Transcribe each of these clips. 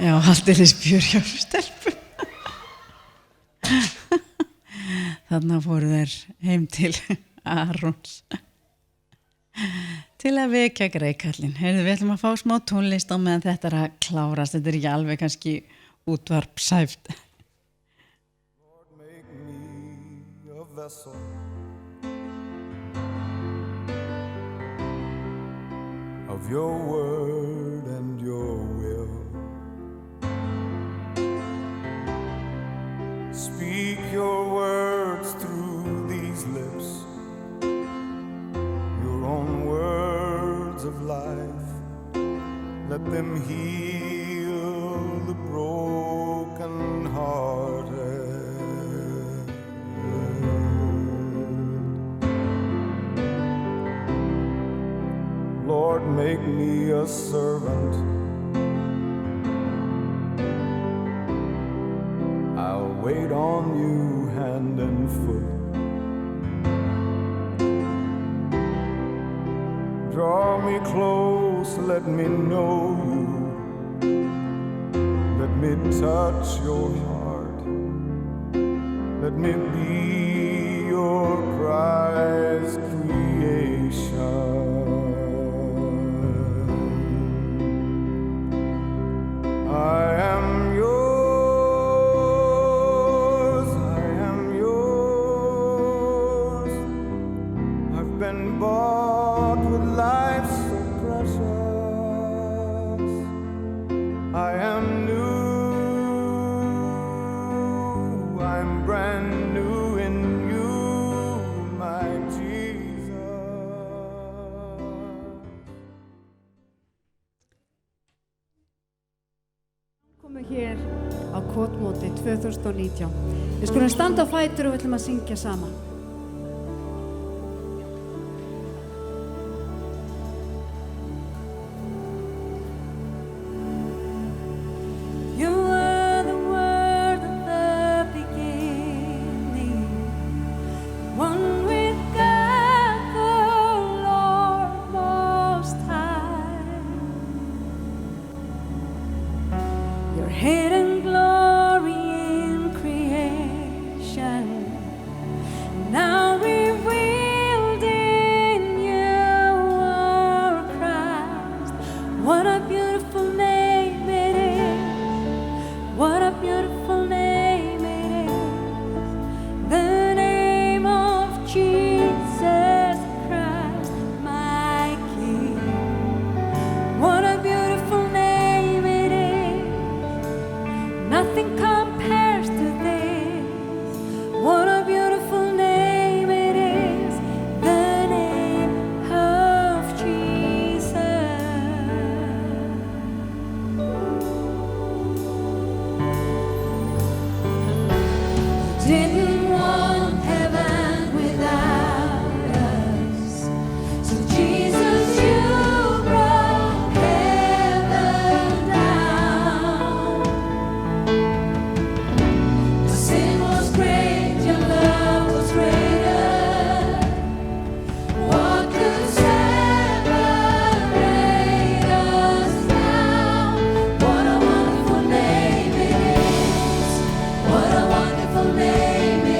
Já, aldeilis fjör hjá stelpum. Þarna fóru þær heim til Arons til að vekja greikallinn. Heyrðu, við ætlum að fá smá tónlist á meðan þetta er að klárast. Þetta er ekki alveg kannski útvarpsæft. Lord, make me a vessel of your word and your will. Speak your words through these lips, your own words of life. Let them heal the broken hearted. Lord, make me a servant. I'll wait on you hand and foot. Draw me close, let me know you. Let me touch your heart. Let me be your prized creation. I am yours, I am yours. I've been bought with life so precious. I am new, I'm brand new in you, my Jesus. Komum hér á Kotmóti 2019. Við skulum standa á fætur og við ætlum að syngja saman. You were the word at the beginning, one with God the Lord Most High. Your hidden glory in creation, now revealed in you, our Christ. What a beautiful name it is. What a beautiful name it is. The name of Jesus Christ, my King. What a beautiful name it is. Nothing compares to this. What a beautiful name it is. The name of Jesus. Didn't want heaven without us. So Jesus, you brought heaven down. The sin was great, your love was greater. What could separate us now? What a wonderful name it is. What a wonderful name it is.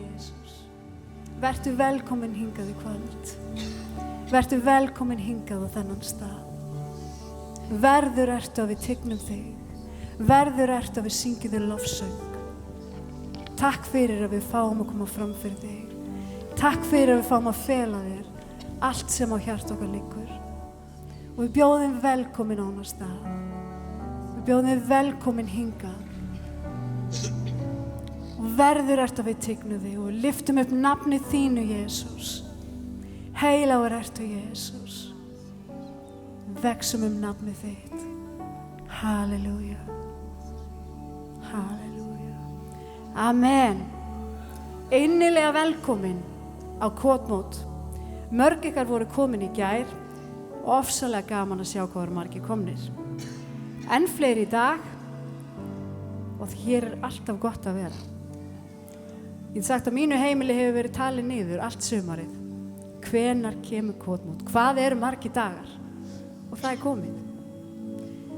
Jesus. Vertu velkomin hingað í kvöld. Vertu velkomin hingað á þennan stað. Verður ertu að við tignum þig. Verður ertu að við syngjum þig lofsöng. Takk fyrir að við fáum að koma fram fyrir þig. Takk fyrir að við fáum að fela þér allt sem á hjarta okkar liggur. Og við bjóðum velkomin á hana stað. Við bjóðum velkomin hingað. Og verður ertu að við tignum þig og lyftum upp nafnið þínu, Jesús. Heilagur ertu, Jesús. Vexum nafnið þitt. Halleluja. Halleluja. Amen. Innilega velkomin á Kotmót. Mörg ykkar voru komin í gær og ofsalega gaman að sjá hvað eru margir komnir. Enn fleiri í dag og hér alltaf gott að vera. Ég hef sagt að mínu heimili hefur verið talið niður allt sumarið. Hvenær kemur Kotmót? Hvað eru margir dagar? Og það er komið.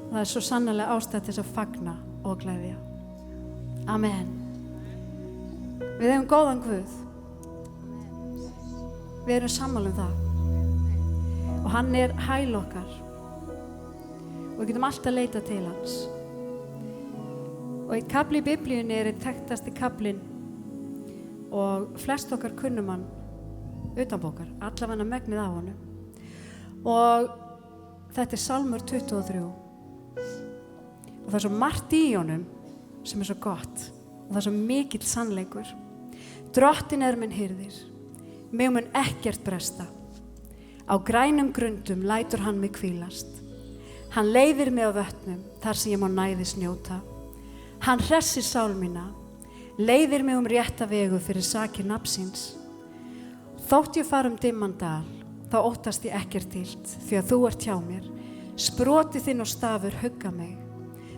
Og það er svo sannarlega ástæða til þess að fagna og gleðja. Amen. Við hefum góðan Guð. Við erum sammála það. Og hann er hæl okkar. Og við getum alltaf leitað til hans. Og einn kafli í Biblíunni er einn þekktasti kaflinn og flest okkar kunnum hann utanbókar, allavega megnið af honum. Og þetta er Sálmur 23. Og það er svo margt í honum sem er svo gott og það er svo mikill sannleikur. Drottinn er minn hirðir, mig mun ekkert bresta. Á grænum grundum lætur hann mig hvílast. Hann leiðir mig á vötnum þar sem ég má næðis njóta. Hann hressir sál mína, leiðir mig rétta vegu fyrir sakir nafnsins. Þótt ég fara dimman dal, þá óttast ég ekkert illt, því að þú ert hjá mér. Sproti þinn og stafur hugga mig.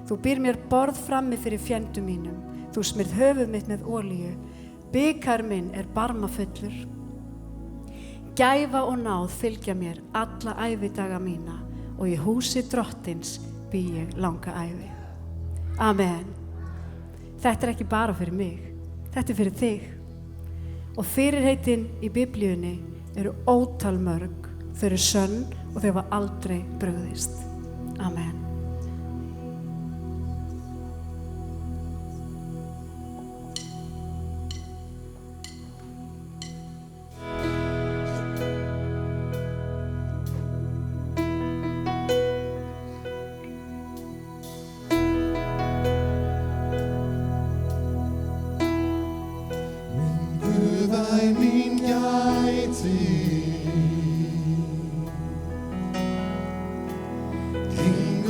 Þú býr mér borð frammi fyrir fjendum mínum. Þú smyrð höfuð mitt með olíu. Bikar minn er barmafullur. Gæfa og náð fylgja mér alla ævidaga mína og í húsi Drottins bý ég langa ævi. Amen. Þetta er ekki bara fyrir mig, þetta er fyrir þig. Og fyrirheitin í Biblíunni eru ótal mörg, þau eru sönn og þau hafa aldrei brugðist. Amen. King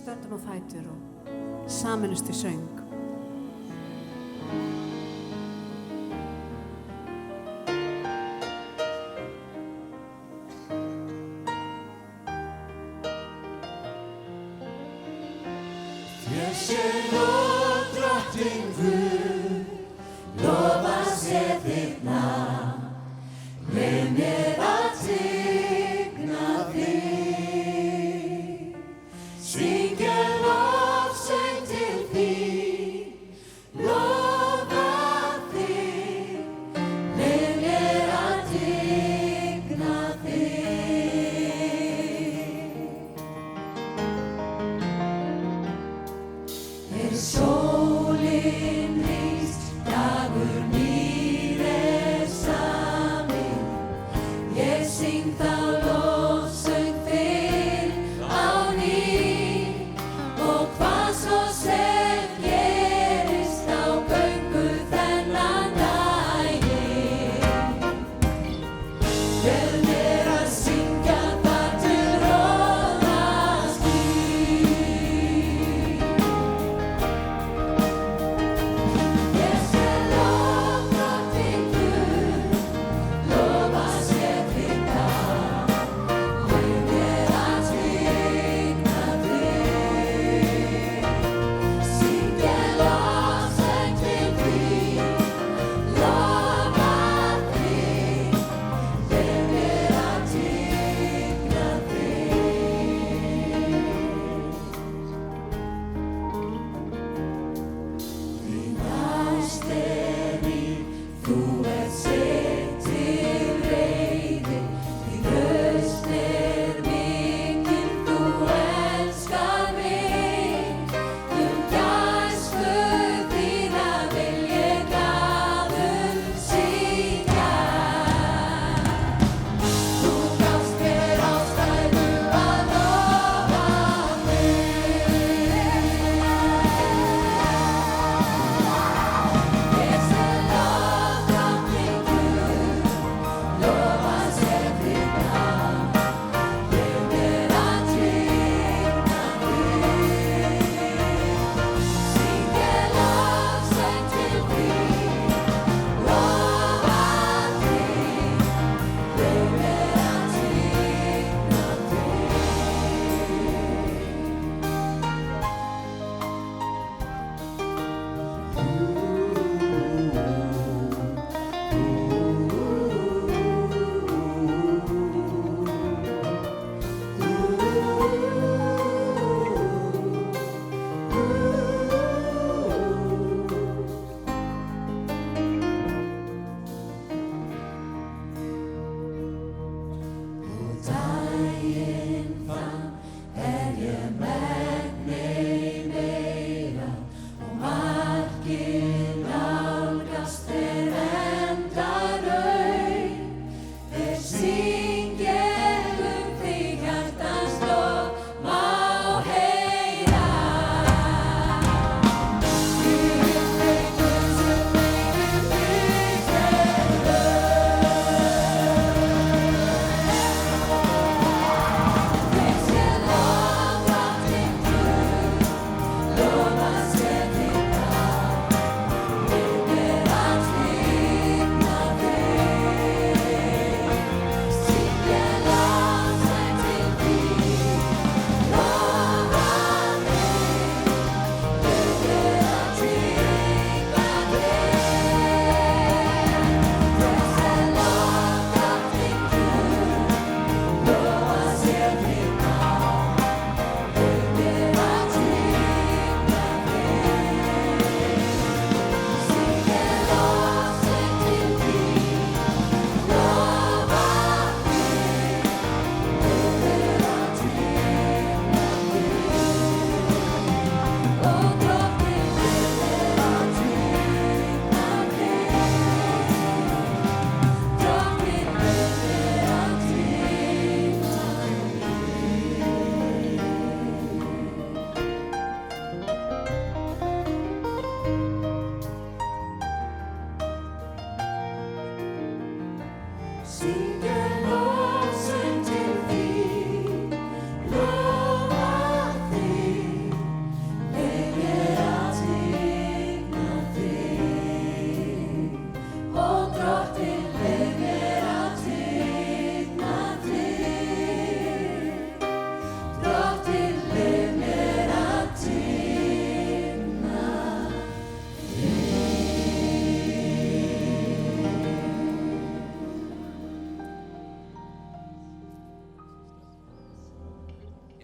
stöndum á fætur og sameinumst í söng. Þér sé lof, drottinn Guð, lofa sé þitt nafn, leyf mér að tigna þig. Syngja lofsöng til þín, lofa þig, leyf mér að tigna þig. Er sólin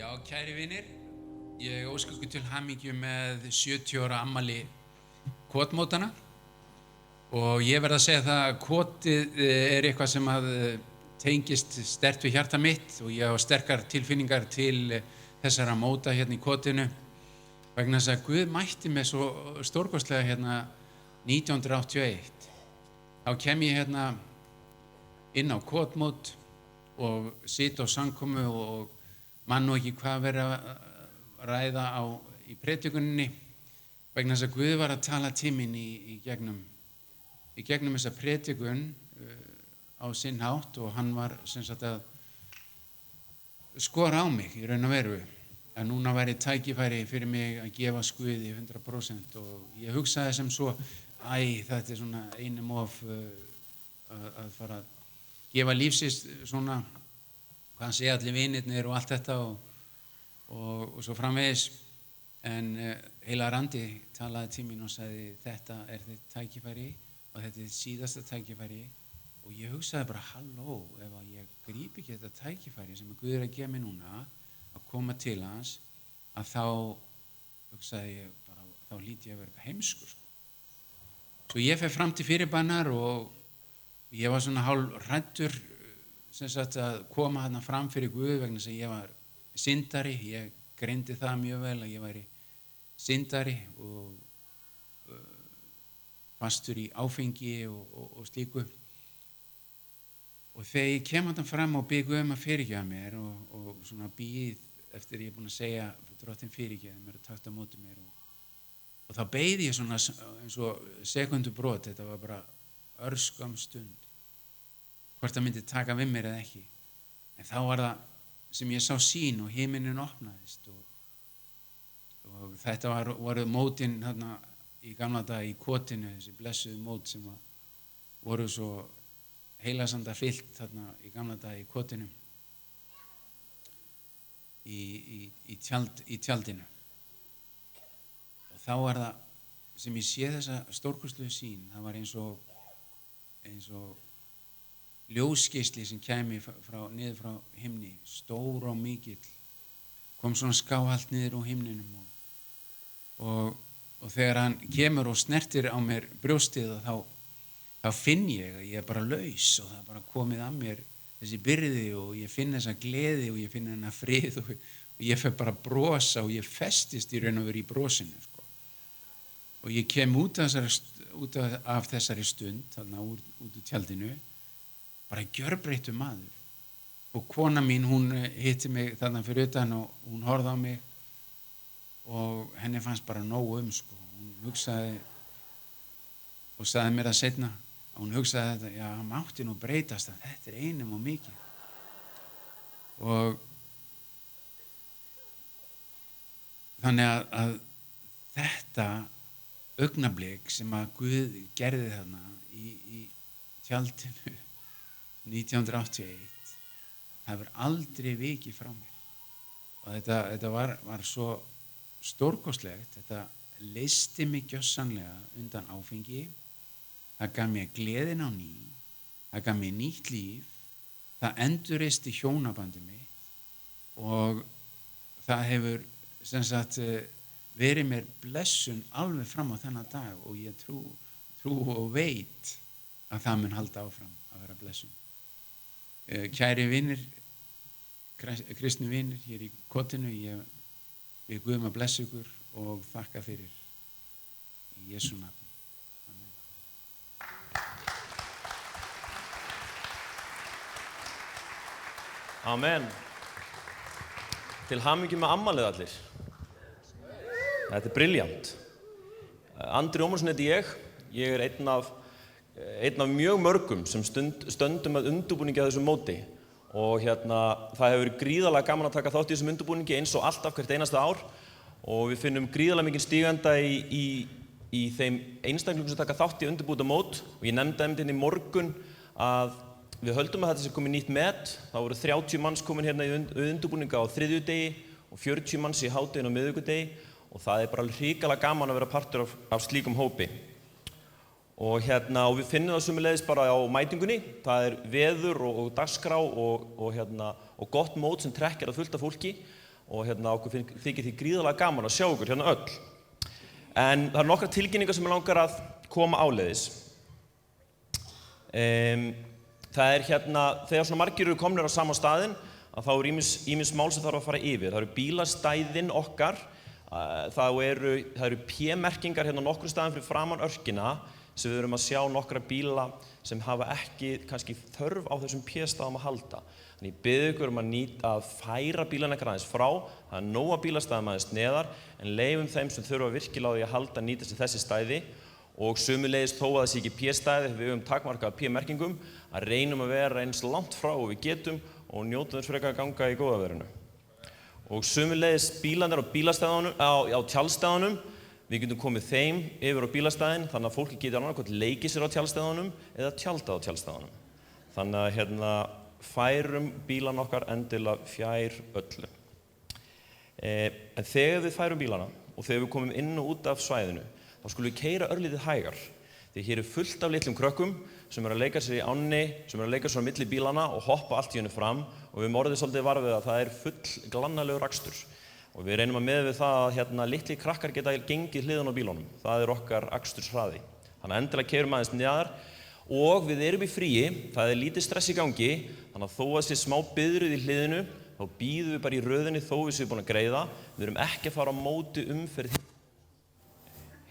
Já, kæri vinir, ég óska ykkur til hamingju með 70 ára afmæli kotmótana og ég verð að segja það að kotið er eitthvað sem að tengist sterkt við hjarta mitt og ég á sterkar tilfinningar til þessara móta hérna í kotinu vegna þess að Guð mætti mig svo stórkostlega hérna 1981. Þá kem ég hérna inn á kotmót og sit á samkomu og man nú ekki hvað verið að ræða í predikuninni vegna þess að Guð var að tala til mín í gegnum þessa predikun á sinn hátt og hann var sem sagt að skora á mig í raun og veru að núna væri tækifæri fyrir mig að gefa Guði 100% og ég hugsaði sem svo þetta er svona einum of að fara að gefa lífsins svona hvað segja allir vinirnir og allt þetta og svo framvegis en heilagur andi talaði til mín og sagði þetta er þitt tækifæri og þetta er þitt síðasta tækifæri og ég hugsaði bara halló ef að ég grípi ekki þetta tækifæri sem Guð er að gefa mér núna að koma til hans að þá hugsaði ég bara þá hlýt ég að vera eitthvað heimskur sko. Svo ég fer fram til fyrirbænar og ég var svona hálfhræddur sem sagt að koma þarna fram fyrir Guð vegna þess að ég var syndari, ég greindi það mjög vel að ég væri syndari og fastur í áfengi og slíku og þegar ég kem þarna fram og bið Guð að fyrirgefa mér og svona bíð eftir ég er búin að segja Drottinn fyrirgefa mér og takta á móti mér og þá beið ég svona eins og sekundubrot, þetta var bara örskömm stund hvort það myndi taka við mér eða ekki en þá var það sem ég sá sýn og himinninn opnaðist og þetta voru mótin þarna í gamla daga í kotinu þessi blessuðu mót sem voru svo heilasanda fyllt þarna í gamla daga í kotinu í tjaldinu og þá var það sem ég sé þessa stórkostlegu sýn það var eins og ljósgeisli sem kæmi niður frá himni, stór og mikill, kom svona skáhalt niður úr himninum og þegar hann kemur og snertir á mér brjóstið og þá finn ég að ég er bara laus og það er bara komið að mér þessi byrði og ég finn þessa gleði og ég finn hennar frið og ég fer bara að brosa og ég festist í raun og veru í brosinu sko. Og ég kem út af þessari stund, þarna út úr tjaldinu, bara gjörbreyttur maður og kona mín hún hitti mig þarna fyrir utan og hún horfði á mig og henni fannst bara nóg sko. Hún hugsaði og sagði mér það seinna að hún hugsaði þetta, já hann mátti nú breytast að þetta er einum og mikið og þannig að þetta augnablik sem að Guð gerði þarna í tjaldinu 1981 hefur aldrei vikið frá mér og þetta var svo stórkostlegt, þetta leysti mig gjörsamlega undan áfengi, það gaf mér gleðin á ný, það gaf mér nýtt líf, það endurreisti hjónabandi mitt og það hefur sem sagt verið mér blessun alveg fram á þennan dag og ég trú og veit að það mun halda áfram að vera blessun. Kæri vinir, kristnu vinir hér í kotinu, við Guðum að blessa ykkur og þakka fyrir í Jesú nafni. Amen. Til hamingju með afmælið allir. Þetta er brilljant. Andri Ómarsson heiti ég er einn af mjög mörgum sem stöndum að undirbúningi að þessum móti og það hefur verið gríðarlega gaman að taka þátt í þessum undirbúningi eins og alltaf hvert einasta ár og við finnum gríðarlega mikinn stíganda í þeim einstaklingum sem taka þátt í undirbúta mót og ég nefndi einmitt í morgun að við höldum að þetta sé komið nýtt met, þá voru 30 manns komin hérna í undirbúninga á þriðjudegi og 40 manns í hádeginu á miðvikudegi og það er bara alveg hrikalega gaman að vera partur af slíkum hópi. Og við finnum það sömuleiðis bara á mætingunni, það er veður og dagskrá og gott mót sem trekkir að fullt af fólki og okkur þykir því gríðarlega gaman að sjá ykkur hérna öll. En það eru nokkrar tilkynningar sem ég langar að koma áleiðis. Það er þegar svona margir eru komnir á sama staðinn, að þá eru ýmis mál sem þarf að fara yfir. Það eru bílastæðin okkar, það eru P-merkingar hérna nokkrum staðum fyrir framan örkina sem við erum að sjá nokkra bíla sem hafa ekki kannski þörf á þessum P-staðum að halda. Þannig ég bið ykkur að færa bílana ykkar aðeins frá, það er nóg að bílastæðum aðeins neðar, en leyfum þeim sem þurfa virkilega á því að halda nýta sér þessi stæði og sömuleiðis þó að það sé ekki P-stæði, við höfum takmarkað P-merkingum, að reynum að vera eins langt frá og við getum og njótum þess frekar að ganga í góðaverinu. Og sömuleiðis bílarnir á tjaldstæðunum, við getum komið þeim yfir á bílastæðin, þannig að fólki getur annarkvæmt leikið sér á tjaldstæðunum eða tjaldað á tjaldstæðunum. Þannig að færum bílana okkar endilega fjær öllu. En þegar við færum bílana og þegar við komum inn og út af svæðinu, þá skulum við keyra örlítið hægar. Því hér er fullt af litlum krökkum sem eru að leika sér í ánni, sem eru að leika sér á milli bílana og hoppa allt í henni fram og við orðið svolítið varfið að það er full glannalegur akstur. Og við reynum að miða við það að litli krakkar geta gengið hliðan á bílunum. Það er okkar aksturshraði. Þannig að endilega keyrum aðeins neðar og við erum í fríi, það er lítið stress í gangi, þannig að þó að sé smá biðröð í hliðinu, þá bíðum við bara í röðinni þó við séum búin að greiða. Við erum ekki að fara á móti umferð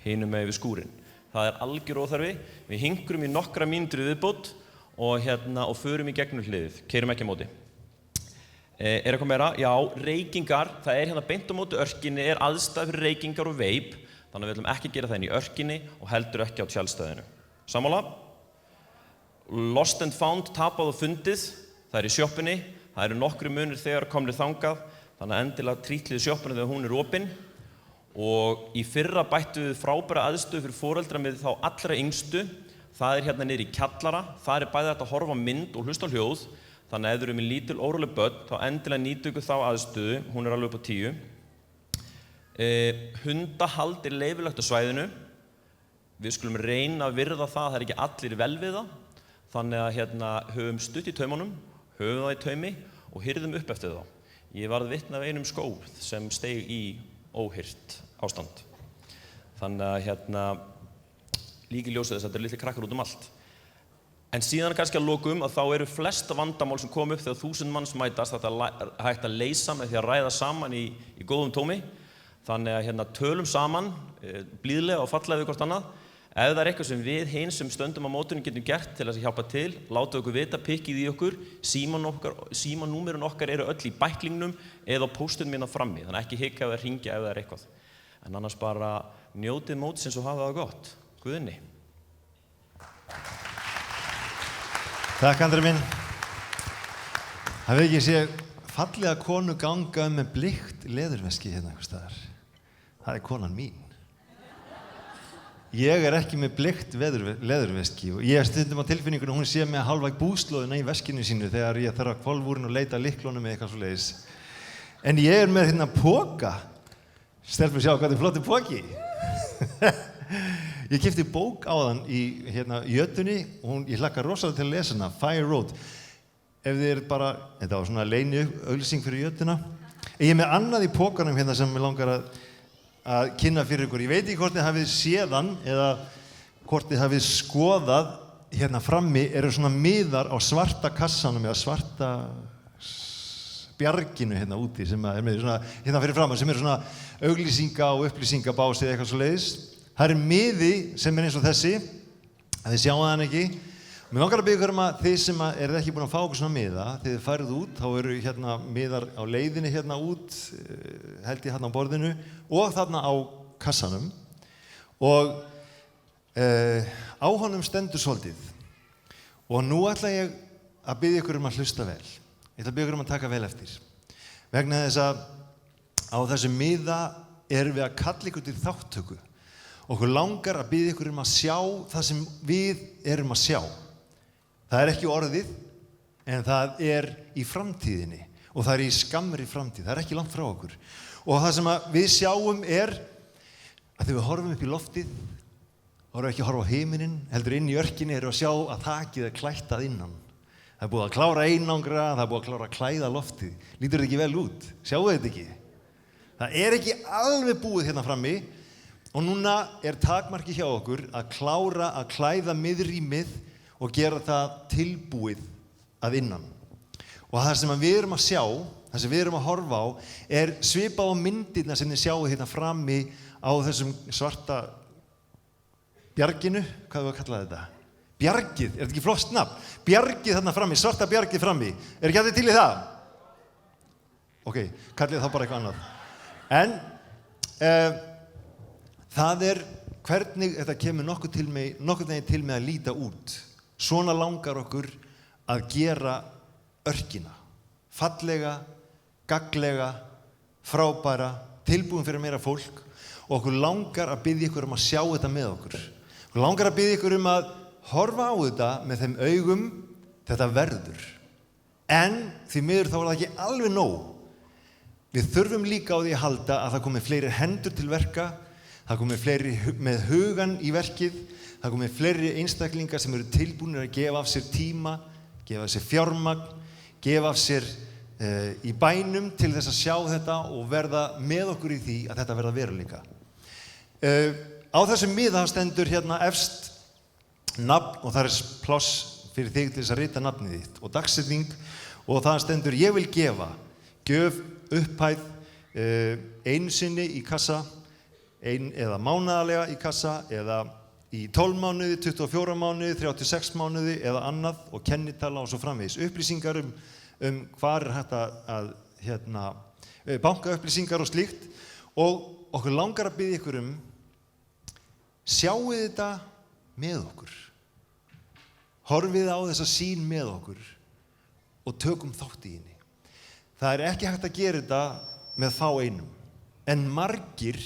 hinum megin við skúrinn. Það er algjör óþarfi. Við hingrum í nokkra mínútur í viðbót og förum í gegnum hliðið. Keyrum ekki á móti. Er eitthvað meira? Já, reykingar. Það er beint á móti örkinni, er aðstæð fyrir reykingar og veip. Þannig að við ætlum ekki að gera það inn í örkinni og heldur ekki á tjaldstæðinu. Sammála? Lost and found, tapað og fundið. Það er í sjoppunni. Það eru nokkri munir þegar komnir þangað. Þannig að endilega trýtlið sjoppunni þegar hún er opin. Og í fyrra bættum við frábæra aðstöðu fyrir foreldra með þá allra yngstu. Það er hérna niður í kjallara. Það er bæði hægt að horfa á mynd og hlusta á hljóð. Þannig að ef þið eru með lítil óróleg börn, þá endilega nýtu ykkur þá aðstöðu. Hún er alveg upp á 10. Hundahald er leyfilegt á svæðinu. Við skulum reyna að virða það er ekki allir vel við það. Þannig að höfum stutt í taumunum, höfum það í taumi og hirðum upp eftir þá. Ég varð vitni af einum skóð sem steig í óhirt ástand. Þannig að líki ljósið þess að þetta eru litli krakkar út allt. En síðan kannski að lokum að þá eru flesta vandamál sem kom upp þegar 1000 manns mætast þetta hægt að leysa með því að ræða saman í góðum tómi. Þannig að tölum saman, blíðlega og fallega við hvort annað. Ef það er eitthvað sem við hinn sem stöndum á mótinu getum gert til að hjálpa til, láta okkur vita, pikkið í okkur, símanúmerun okkar eru öll í bæklingnum eða á póstunum minna frammi. Þannig ekki hika ef það hringja ef það er eitthvað. En annars bara njótið mótsins og hafa það gott. Guðni. Takk, Andri minn. Hafið ekki séð fallega konu ganga með bleikt leðurveski hérna einhvers staðar? Það er konan mín. Ég er ekki með bleikt leðurveski og ég stundum á tilfinningunum hún sé með hálfa búslóðina í veskinu sínu þegar ég þarf að hvolfúrin og leita lyklunum eða eitthvað svoleiðis. En ég er með poka. Stelpur sjá hvað þetta er flottur poki. Ég keypti bók áðan í jötunni og ég hlakka rosalega til að lesa hana, Fire Road. Ef þið er bara, þetta var svona leyni auglýsing fyrir jötuna. Ég er með annað í pokanum sem mig langar að kynna fyrir ykkur. Ég veit ekki hvort þið hafið séðan eða hvort þið hafið skoðað frammi eru svona miðar á svarta kassanum eða svarta bjarginu úti sem er með svona fyrir framan sem eru svona auglýsinga og upplýsingabás eða eitthvað svoleiðis. Það er miði sem er eins og þessi, að þið sjáu hann ekki. Mér langar að biðja ykkur að þið sem eru ekki búin að fá okkur svona miða, þegar þið færið út, þá eru miðar á leiðinni út, held ég á borðinu, og þarna á kassanum. Og á honum stendur svolítið. Og nú ætla ég að biðja ykkur að hlusta vel. Ég ætla að biðja ykkur að taka vel eftir. Vegna þess að á þessum miða erum við að kalla ykkur til þáttöku. Okkur langar að biðja ykkur að sjá það sem við erum að sjá. Það er ekki orðið, en það er í framtíðinni og það er í skammri framtíð. Það er ekki langt frá okkur. Og það sem við sjáum er að þegar við horfum upp í loftið, horfum ekki að horfa á himininn, heldur inn í örkinni erum við að sjá að þakið er klætt að innan. Það er búið að klára einangra, það er búið að klára að klæða loftið. Lítur þetta ekki vel út? Sjáu þetta ekki? Það ekki alveg búið hérna frammi og núna takmarki hjá okkur að klára að klæða miðrýmið og gera það tilbúið að innan. Og það sem við erum að sjá, það sem við erum að horfa á, svipað á myndirnar sem þið sjáu hérna frammi á þessum svarta bjarginu, hvað við að kalla þetta? Bjargið, þetta ekki flott nafn? Bjargið þarna frammi, svarta bjargið frammi. Ekki allir til í það? Ok, kallið þá bara eitthvað annað. En það hvernig þetta kemur nokkuð veginn til með að líta út. Svona langar okkur að gera örkina. Fallega, gagnlega, frábæra, tilbúin fyrir meira fólk og okkur langar að biðja ykkur að sjá þetta með okkur. Okkur langar að biðja ykkur að horfa á þetta með þeim augum þetta verður. En því miður þá það ekki alveg nóg. Við þurfum líka á því að halda að það komi fleiri hendur til verka, það komi fleiri með hugan í verkið, það komi fleiri einstaklingar sem eru tilbúnir að gefa af sér tíma, gefa af sér fjármagn, gefa af sér í bænum til þess að sjá þetta og verða með okkur í því að þetta verða veruleika. Á þessum miða stendur hérna efst nafn og það pláss fyrir þig til þess að rita nafnið þitt og dagsetning og það stendur ég vil gefa, gjöf, upphæð, einu sinni í kassa, eða mánaðarlega í kassa eða í 12 mánuði, 24 mánuði, 36 mánuði eða annað og kennitala og svo framvegis. Upplýsingar hvar hægt að bankaupplýsingar og slíkt og okkur langar að biðja ykkur sjáu þetta með okkur. Horfið á þessa sýn með okkur og tökum þátt í henni. Það ekki hægt að gera þetta með þá einum, en margir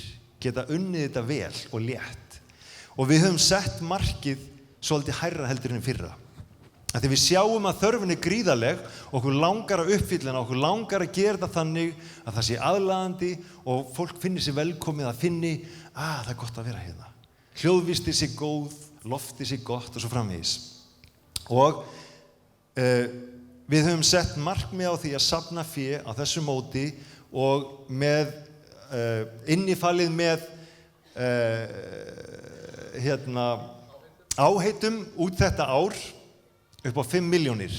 geta unnið þetta vel og létt. Og við höfum sett markið svolítið hærra heldur en fyrra. Þegar við sjáum að þörfin gríðarleg og okkur langar að uppfylla hana, okkur langar að gera þetta þannig að það sé aðlaðandi og fólk finnir sig velkomið að finni það gott að vera hérna. Hljóðvistir sé góð, loftið sé gott og svo framvegis. Og við höfum sett markmið á því að safna fé á þessu móti og með innifalið með áheitum út þetta ár upp á 5 milljónir.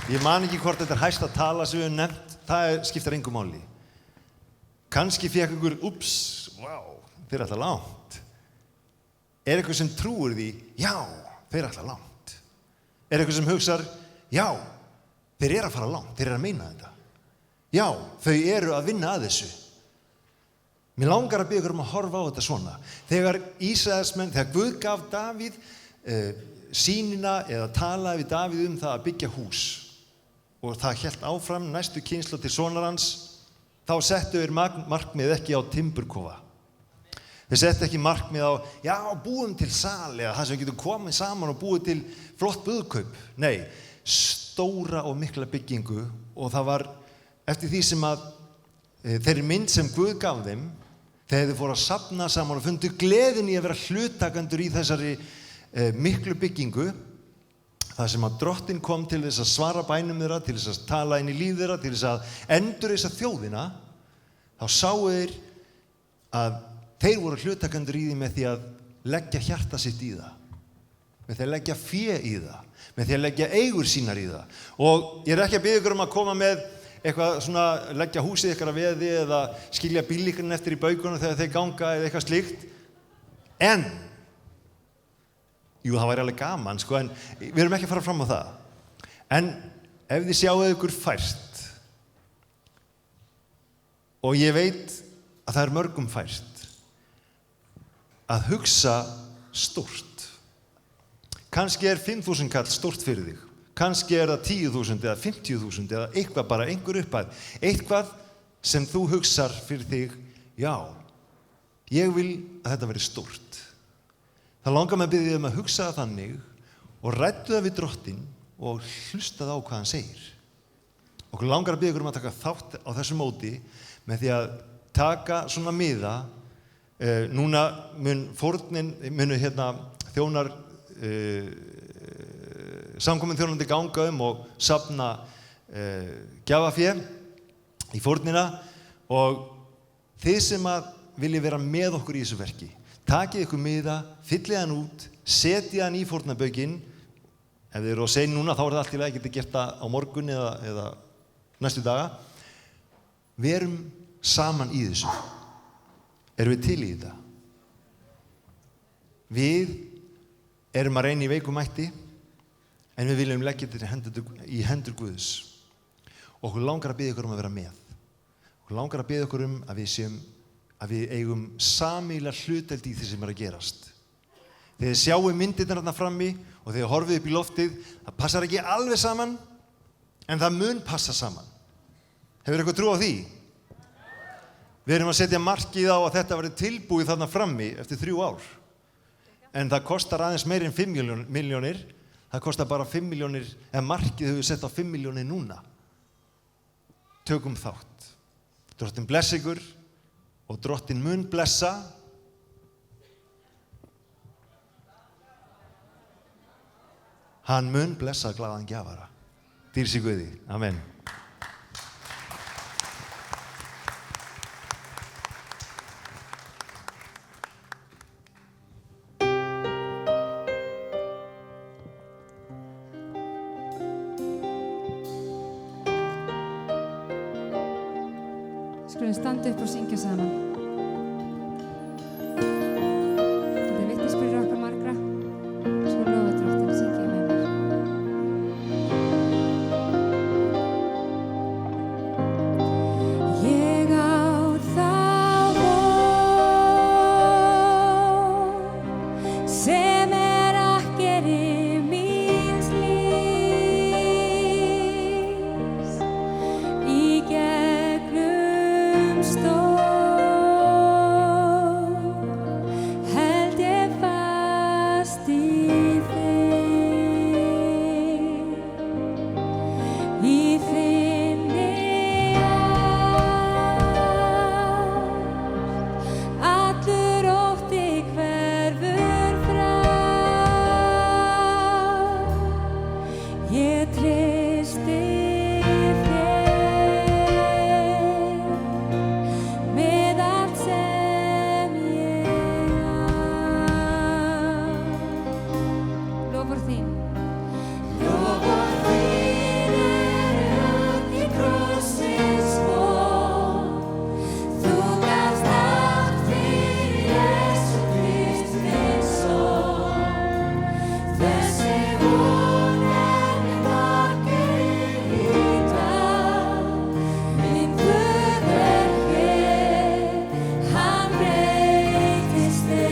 Ég man ekki hvort þetta hæsta tala sem við höfum nefnt, það skiptir engu máli. Kannski fékk ykkur, þeir alltaf langt. Eitthvað sem trúir því, já, þeir alltaf langt. Eitthvað sem hugsar, já, þeir að fara langt, þeir að meina þetta. Já, þau að vinna að þessu. Mér langar að biðja ykkur að horfa á þetta svona. Þegar þegar Guð gaf Davíð sýnina eða talaði við Davíð það að byggja hús og það hélt áfram næstu kynslóð til sonar hans, þá settu þeir markmið ekki á timburkofa. Þeir settu ekki markmið á, já, búum til sal eða það sem við getum komið saman og búið til flott brúðkaup. Nei, stóra og mikla byggingu og það var eftir því sem að þeirri mynd sem Guð gaf þeim, þegar þeir fóru að safna saman og fundu gleðin í að vera hlutakendur í þessari miklu byggingu, það sem að Drottinn kom til þess að svara bænum þeirra, til þess að tala inn í líf þeirra, til þess að endurreisa þjóðina, þá sáu þeir að þeir voru hlutakendur í því með því að leggja hjarta sitt í það, með því að leggja fé í það, með því að leggja eigur sínar í það. Og ég ekki að biðja ykkur að koma með eitthvað svona, leggja húsið ykkar að veði eða skilja bílíkurinn eftir í baukunum þegar þeir ganga eða eitthvað slíkt. En jú, það væri alveg gaman, en við erum ekki að fara fram á það. En ef þið sjáu ykkur fært, og ég veit að það mörgum fært, að hugsa stórt. Kannski 5.000 kall stórt fyrir þig. Kannski það 10.000 eða 50.000 eða eitthvað bara, einhver upphæð. Eitthvað sem þú hugsar fyrir þig, já, ég vil að þetta veri stórt. Það langar mig að biðja að hugsa það þannig og ræddu það við Drottinn og hlusta það á hvað hann segir. Okkur langar að biðja að taka þátt á þessu móti með því að taka svona miða. Núna munu þjónar samkomuþjónandi ganga og safna gjafafé í fórnina og þið sem að viljið vera með okkur í þessu verki, takið ykkur miða, fyllið hann út, setjið hann í fórnabaukinn. Ef þið eru að segja núna þá það allt í lagi, getið gert það á morgun eða næstu daga. Verum saman í þessu. Erum við til í þetta? Við erum að reyna í veikum mætti, en við viljum leggja þetta í hendur Guðs. Og okkur langar að biðja ykkur að vera með. Okkur langar að biðja ykkur að við eigum sameiginlega hlutdeild í því sem að gerast. Þegar þið sjáum myndirnar þarna frammi og þegar horfið upp í loftið, það passar ekki alveg saman, en það mun passa saman. Hefur eitthvað trú á því? Við erum að setja markið á að þetta verði tilbúið þarna frammi eftir 3 ár. En það kostar aðeins meir en 5 milljónir. Það kostar bara 5 milljónir, en markið höfum við sett á 5 milljónir núna. Tökum þátt. Drottinn bless ykkur og Drottinn mun blessa. Hann mun blessa glaðan gjafara. Dýr sé Guði. Amen. Skulum standa upp og syngja saman. Þetta er vitnisburður okkar margra. Skulum lofa Drottinn, syngja með mér. Ég á þá von sem akkeri míns lífs í gegnum held ég fast í þinni allur ótti hverfur frá. Ég treysti með allt sem ég á. Lofar þín. Lofar þín öll í krossins von. Þú gafst allt fyrir Jesú Krist minn son. Þessi von vakir í dag. Minn Guð hér, hann breytist ei.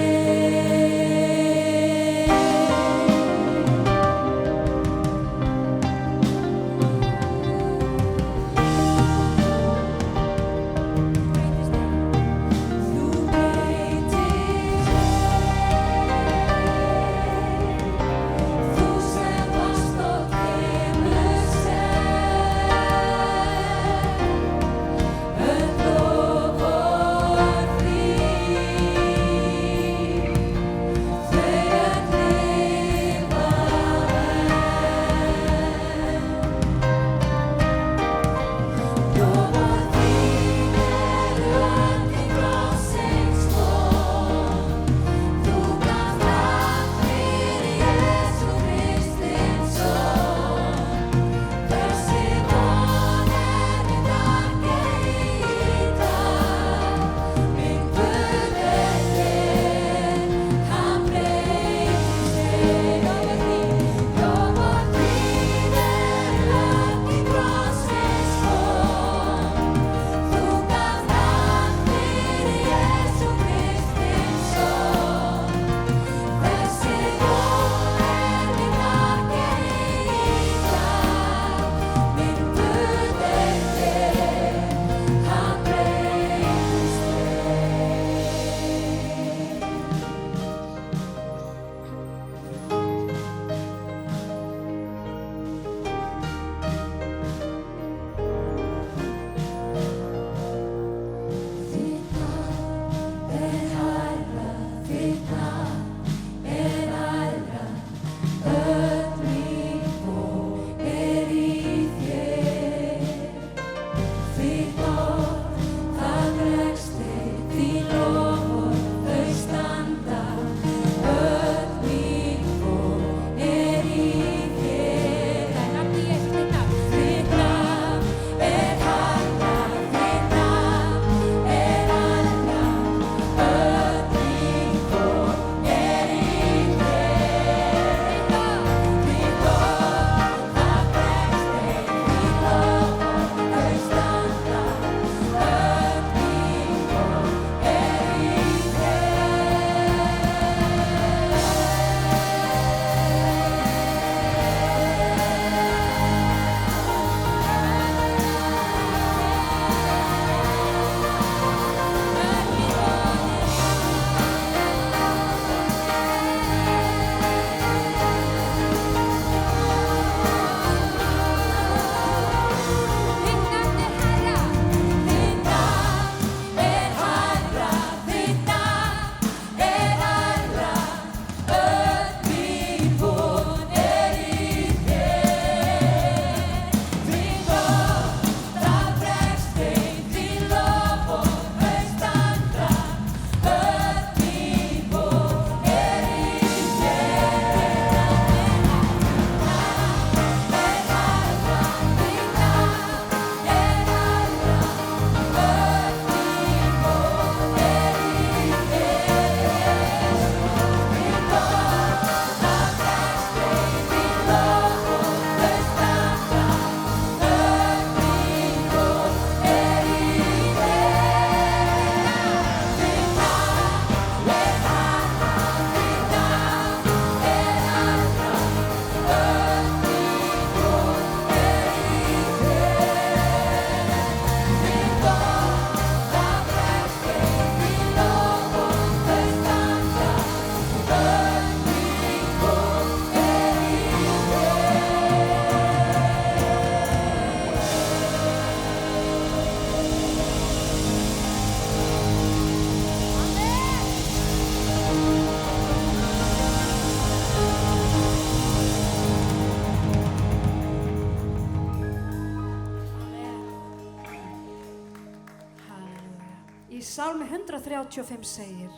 Sálmi 135 segir: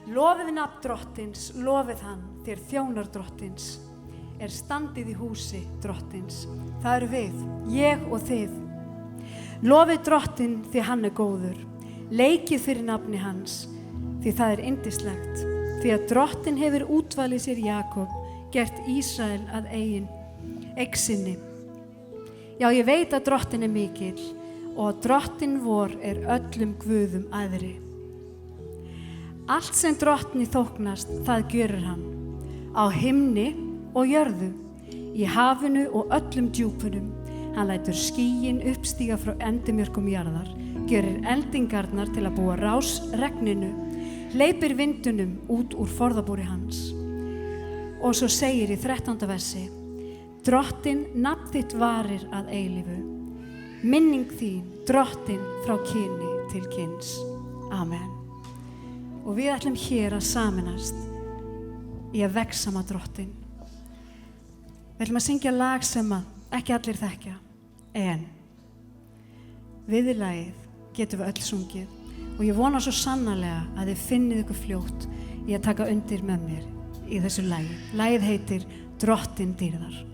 Lofið nafn drottins, lofið hann, þér þjónar drottins, standið í húsi drottins. Það eru við, ég og þið. Lofið drottin því hann góður, leikið fyrir nafni hans, því það yndislegt, því að drottin hefur útvalið sér Jakob, gert Ísrael að eigin sinni. Já, ég veit að drottin mikill og að drottin vor öllum guðum æðri. Allt sem drottni þóknast, það gjörur hann, á himni og jörðu, í hafinu og öllum djúpunum. Hann lætur skýin uppstíga frá endimörkum jarðar, gerir eldingarnar til að búa rás regninu, hleypir vindunum út úr forðabúri hans. Og svo segir í 13. versi: Drottin nafn þitt varir að eilífu, minning þín, drottin frá kyni til kyns. Amen. Og við ætlum hér að sameinast í að vegsama drottin. Við ætlum að syngja lag sem ekki allir þekkja, en viðlagið getum við öll sungið og ég vona svo sannarlega að þið finnið ykkur fljótt í að taka undir með mér í þessu lagi. Lagið heitir Drottin dýrðar.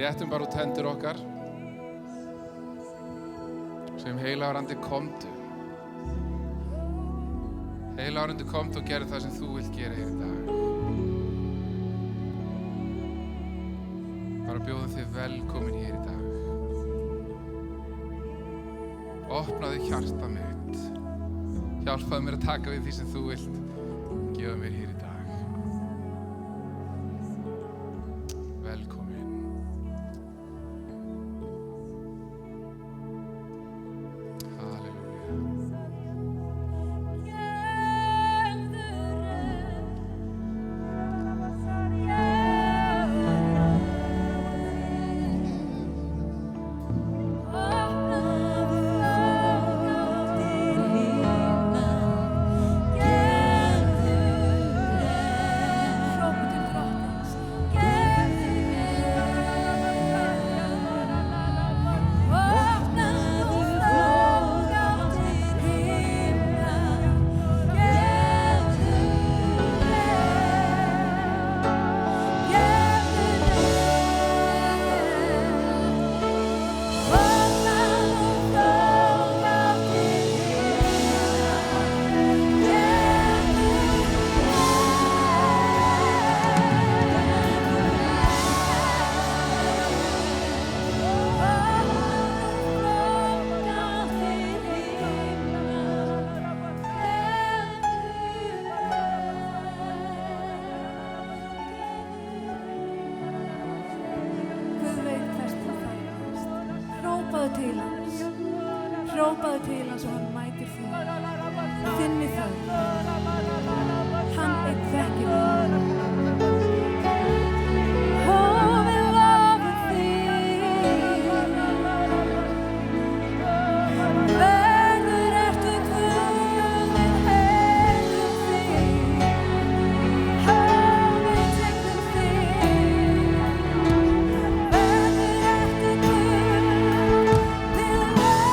Réttum bara út hendur okkar. Sem heilagur andi komdu. Heilagur andi komdu og gerðu það sem þú vilt gera hér í dag. Bara bjóðum þig velkomin hér í dag. Opnaðu hjarta mitt. Hjálpaðu mér að taka við því sem þú vilt gefa mér hér í dag. Velkomin. Halleluja. Hrópaðu til hans. Hrópaðu til hans og hann mætir þig. Finni það. Hann einn þekkir þig. Og við lofum þig. Verður ertu Guð, við heyrðum þig. Og við tegnum þig. Verður ertu Guð, við lofum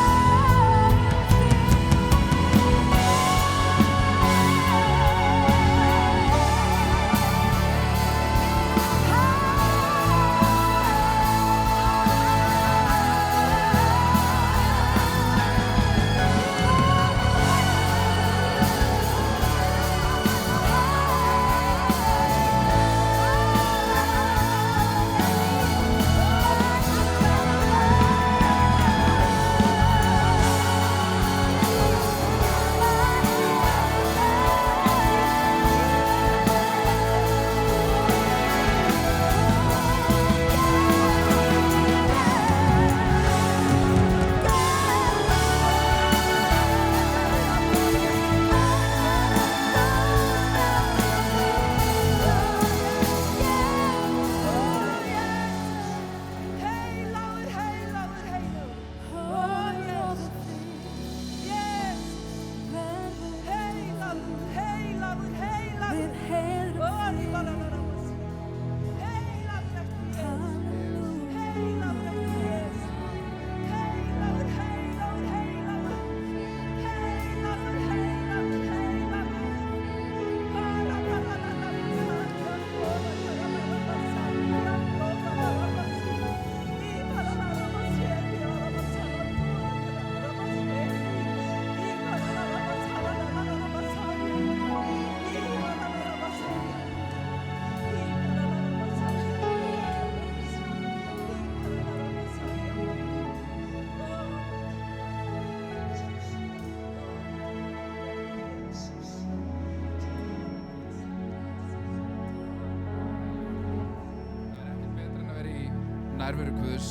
nærveru Guðs.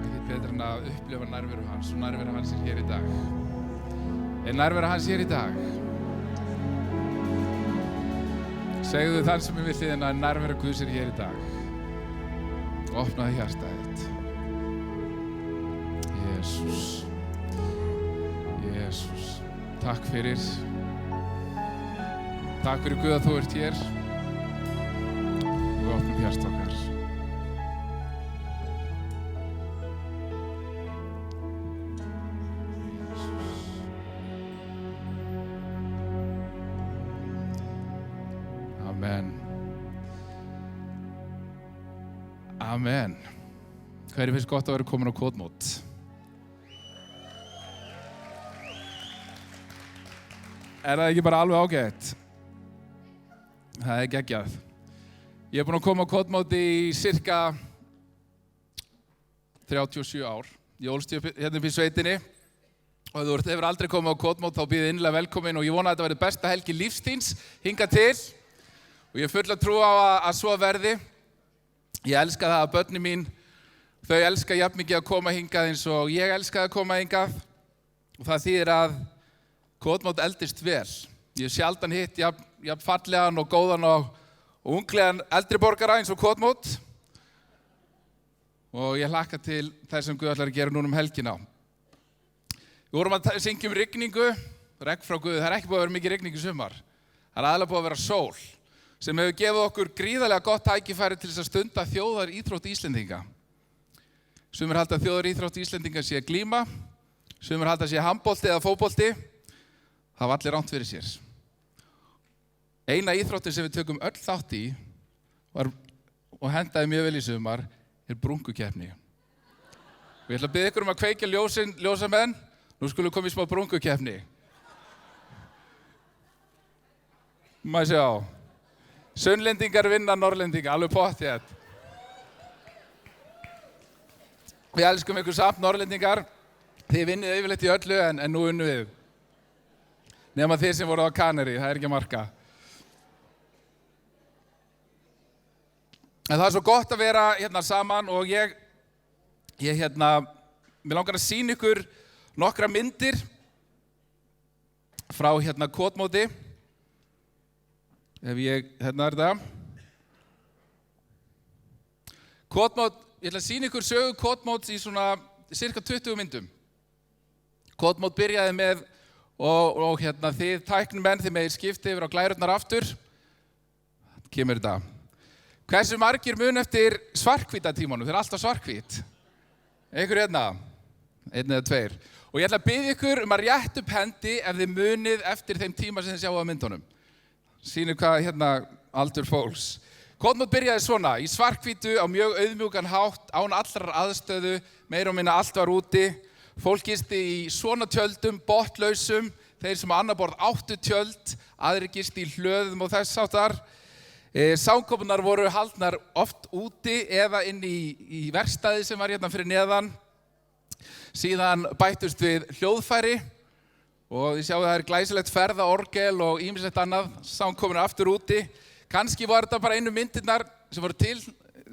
Ekkert betra en að upplifa nærveru hans og nærveru hans er hér í dag. Er nærveru hans hér í dag? Segðu þann sem er við hliðina að nærveru Guðs er hér í dag. Opnaðu hjartað þitt. Jesús. Jesús. Takk fyrir. Takk fyrir Guð að þú ert hér. Við opnum hjarta okkar. Amen. Amen. Hverju finnst gott að vera komin á kvotmót? Það ekki bara alveg ágætt? Það geggjað. Ég búinn að koma á kvotmóti í sirka 37 ár. Ég ólst upp hérna upp í sveitinni og ef þú hefur aldrei komið á kvotmót þá býðið innilega velkomin og ég vona að þetta verði besta helgi lífstíns hingað til og ég er full að trúa á að svo verði. Ég elska það að börnin mín, þau elska jafn mikið að koma hingað eins og ég elska að koma hingað og það þýðir að kvotmót eldist vel. Ég hef sjaldan hitt jafn fallegan og góðan og unglegan eldri borgara eins og kvotmót og ég hlakka til þess sem Guð ætlar að gera núna helgina. Við vorum að syngja rigningu, regn frá Guði, það er ekki búið að vera mikið rigning í sumar. Það er aðalega búið að vera sól sem hefur gefið okkur gríðarlega gott tækifæri til þess að stunda þjóðaríþrótt Íslendinga. Sumir halda að þjóðaríþrótt Íslendinga sé glíma, sumir halda að sé handbolti eða fótbolti. Það var allir rangt fyrir sér. Eina íþróttin sem við tökum öll þátt í og hendaði mjög vel í sumar brúnkukeppni. Og ég ætla að biðja ykkur að kveikja ljósamenn. Nú skulum við koma í smá brúnkukeppni. Má sjá. Sunnlendingar vinna Norrlendinga, alveg pottþétt. Við elskum ykkur samt Norrlendingar. Þið vinnið yfirleitt í öllu en nú unnum við. Nema þið sem voru á Kanari, það er ekki að marka. En það er svo gott að vera hérna saman og ég mér langar að sýna ykkur nokkra myndir frá kvotmóti. Ef ég, hérna er það. Kvotmót, ég ætla að sýna ykkur sögu kvotmóts í svona cirka 20 myndum. Kvotmót byrjaði með og þið tæknimenn þið megið skipti yfir á glærurnar aftur. Kemur þetta. Hversu margir mun eftir svarthvíta tímanum? Þeir eru alltaf svarthvít. Einhver hérna? Einn eða tveir. Og ég ætla að biðja ykkur að rétta upp hendi ef þið munið eftir þeim tíma sem þið sjáu á myndunum. Sýnir hvað aldur fólks. Kvotmót byrjaði svona, í svarthvítu á mjög auðmjúkan hátt, án allrar aðstöðu, meira og minna allt var úti. Fólk gisti í svona tjöldum, botnlausum, þeir sem á annað borð áttu tjöld, aðrir gisti í hlöðum og þess háttar. Samkomunar voru haldnar oft úti eða inn í verkstæði sem var hérna fyrir neðan. Síðan bættust við hljóðfæri og þið sjáu það er glæsilegt ferðaorgel og ýmislegt annað samkomunar aftur úti. Kannski var þetta bara einu myndirnar sem voru til,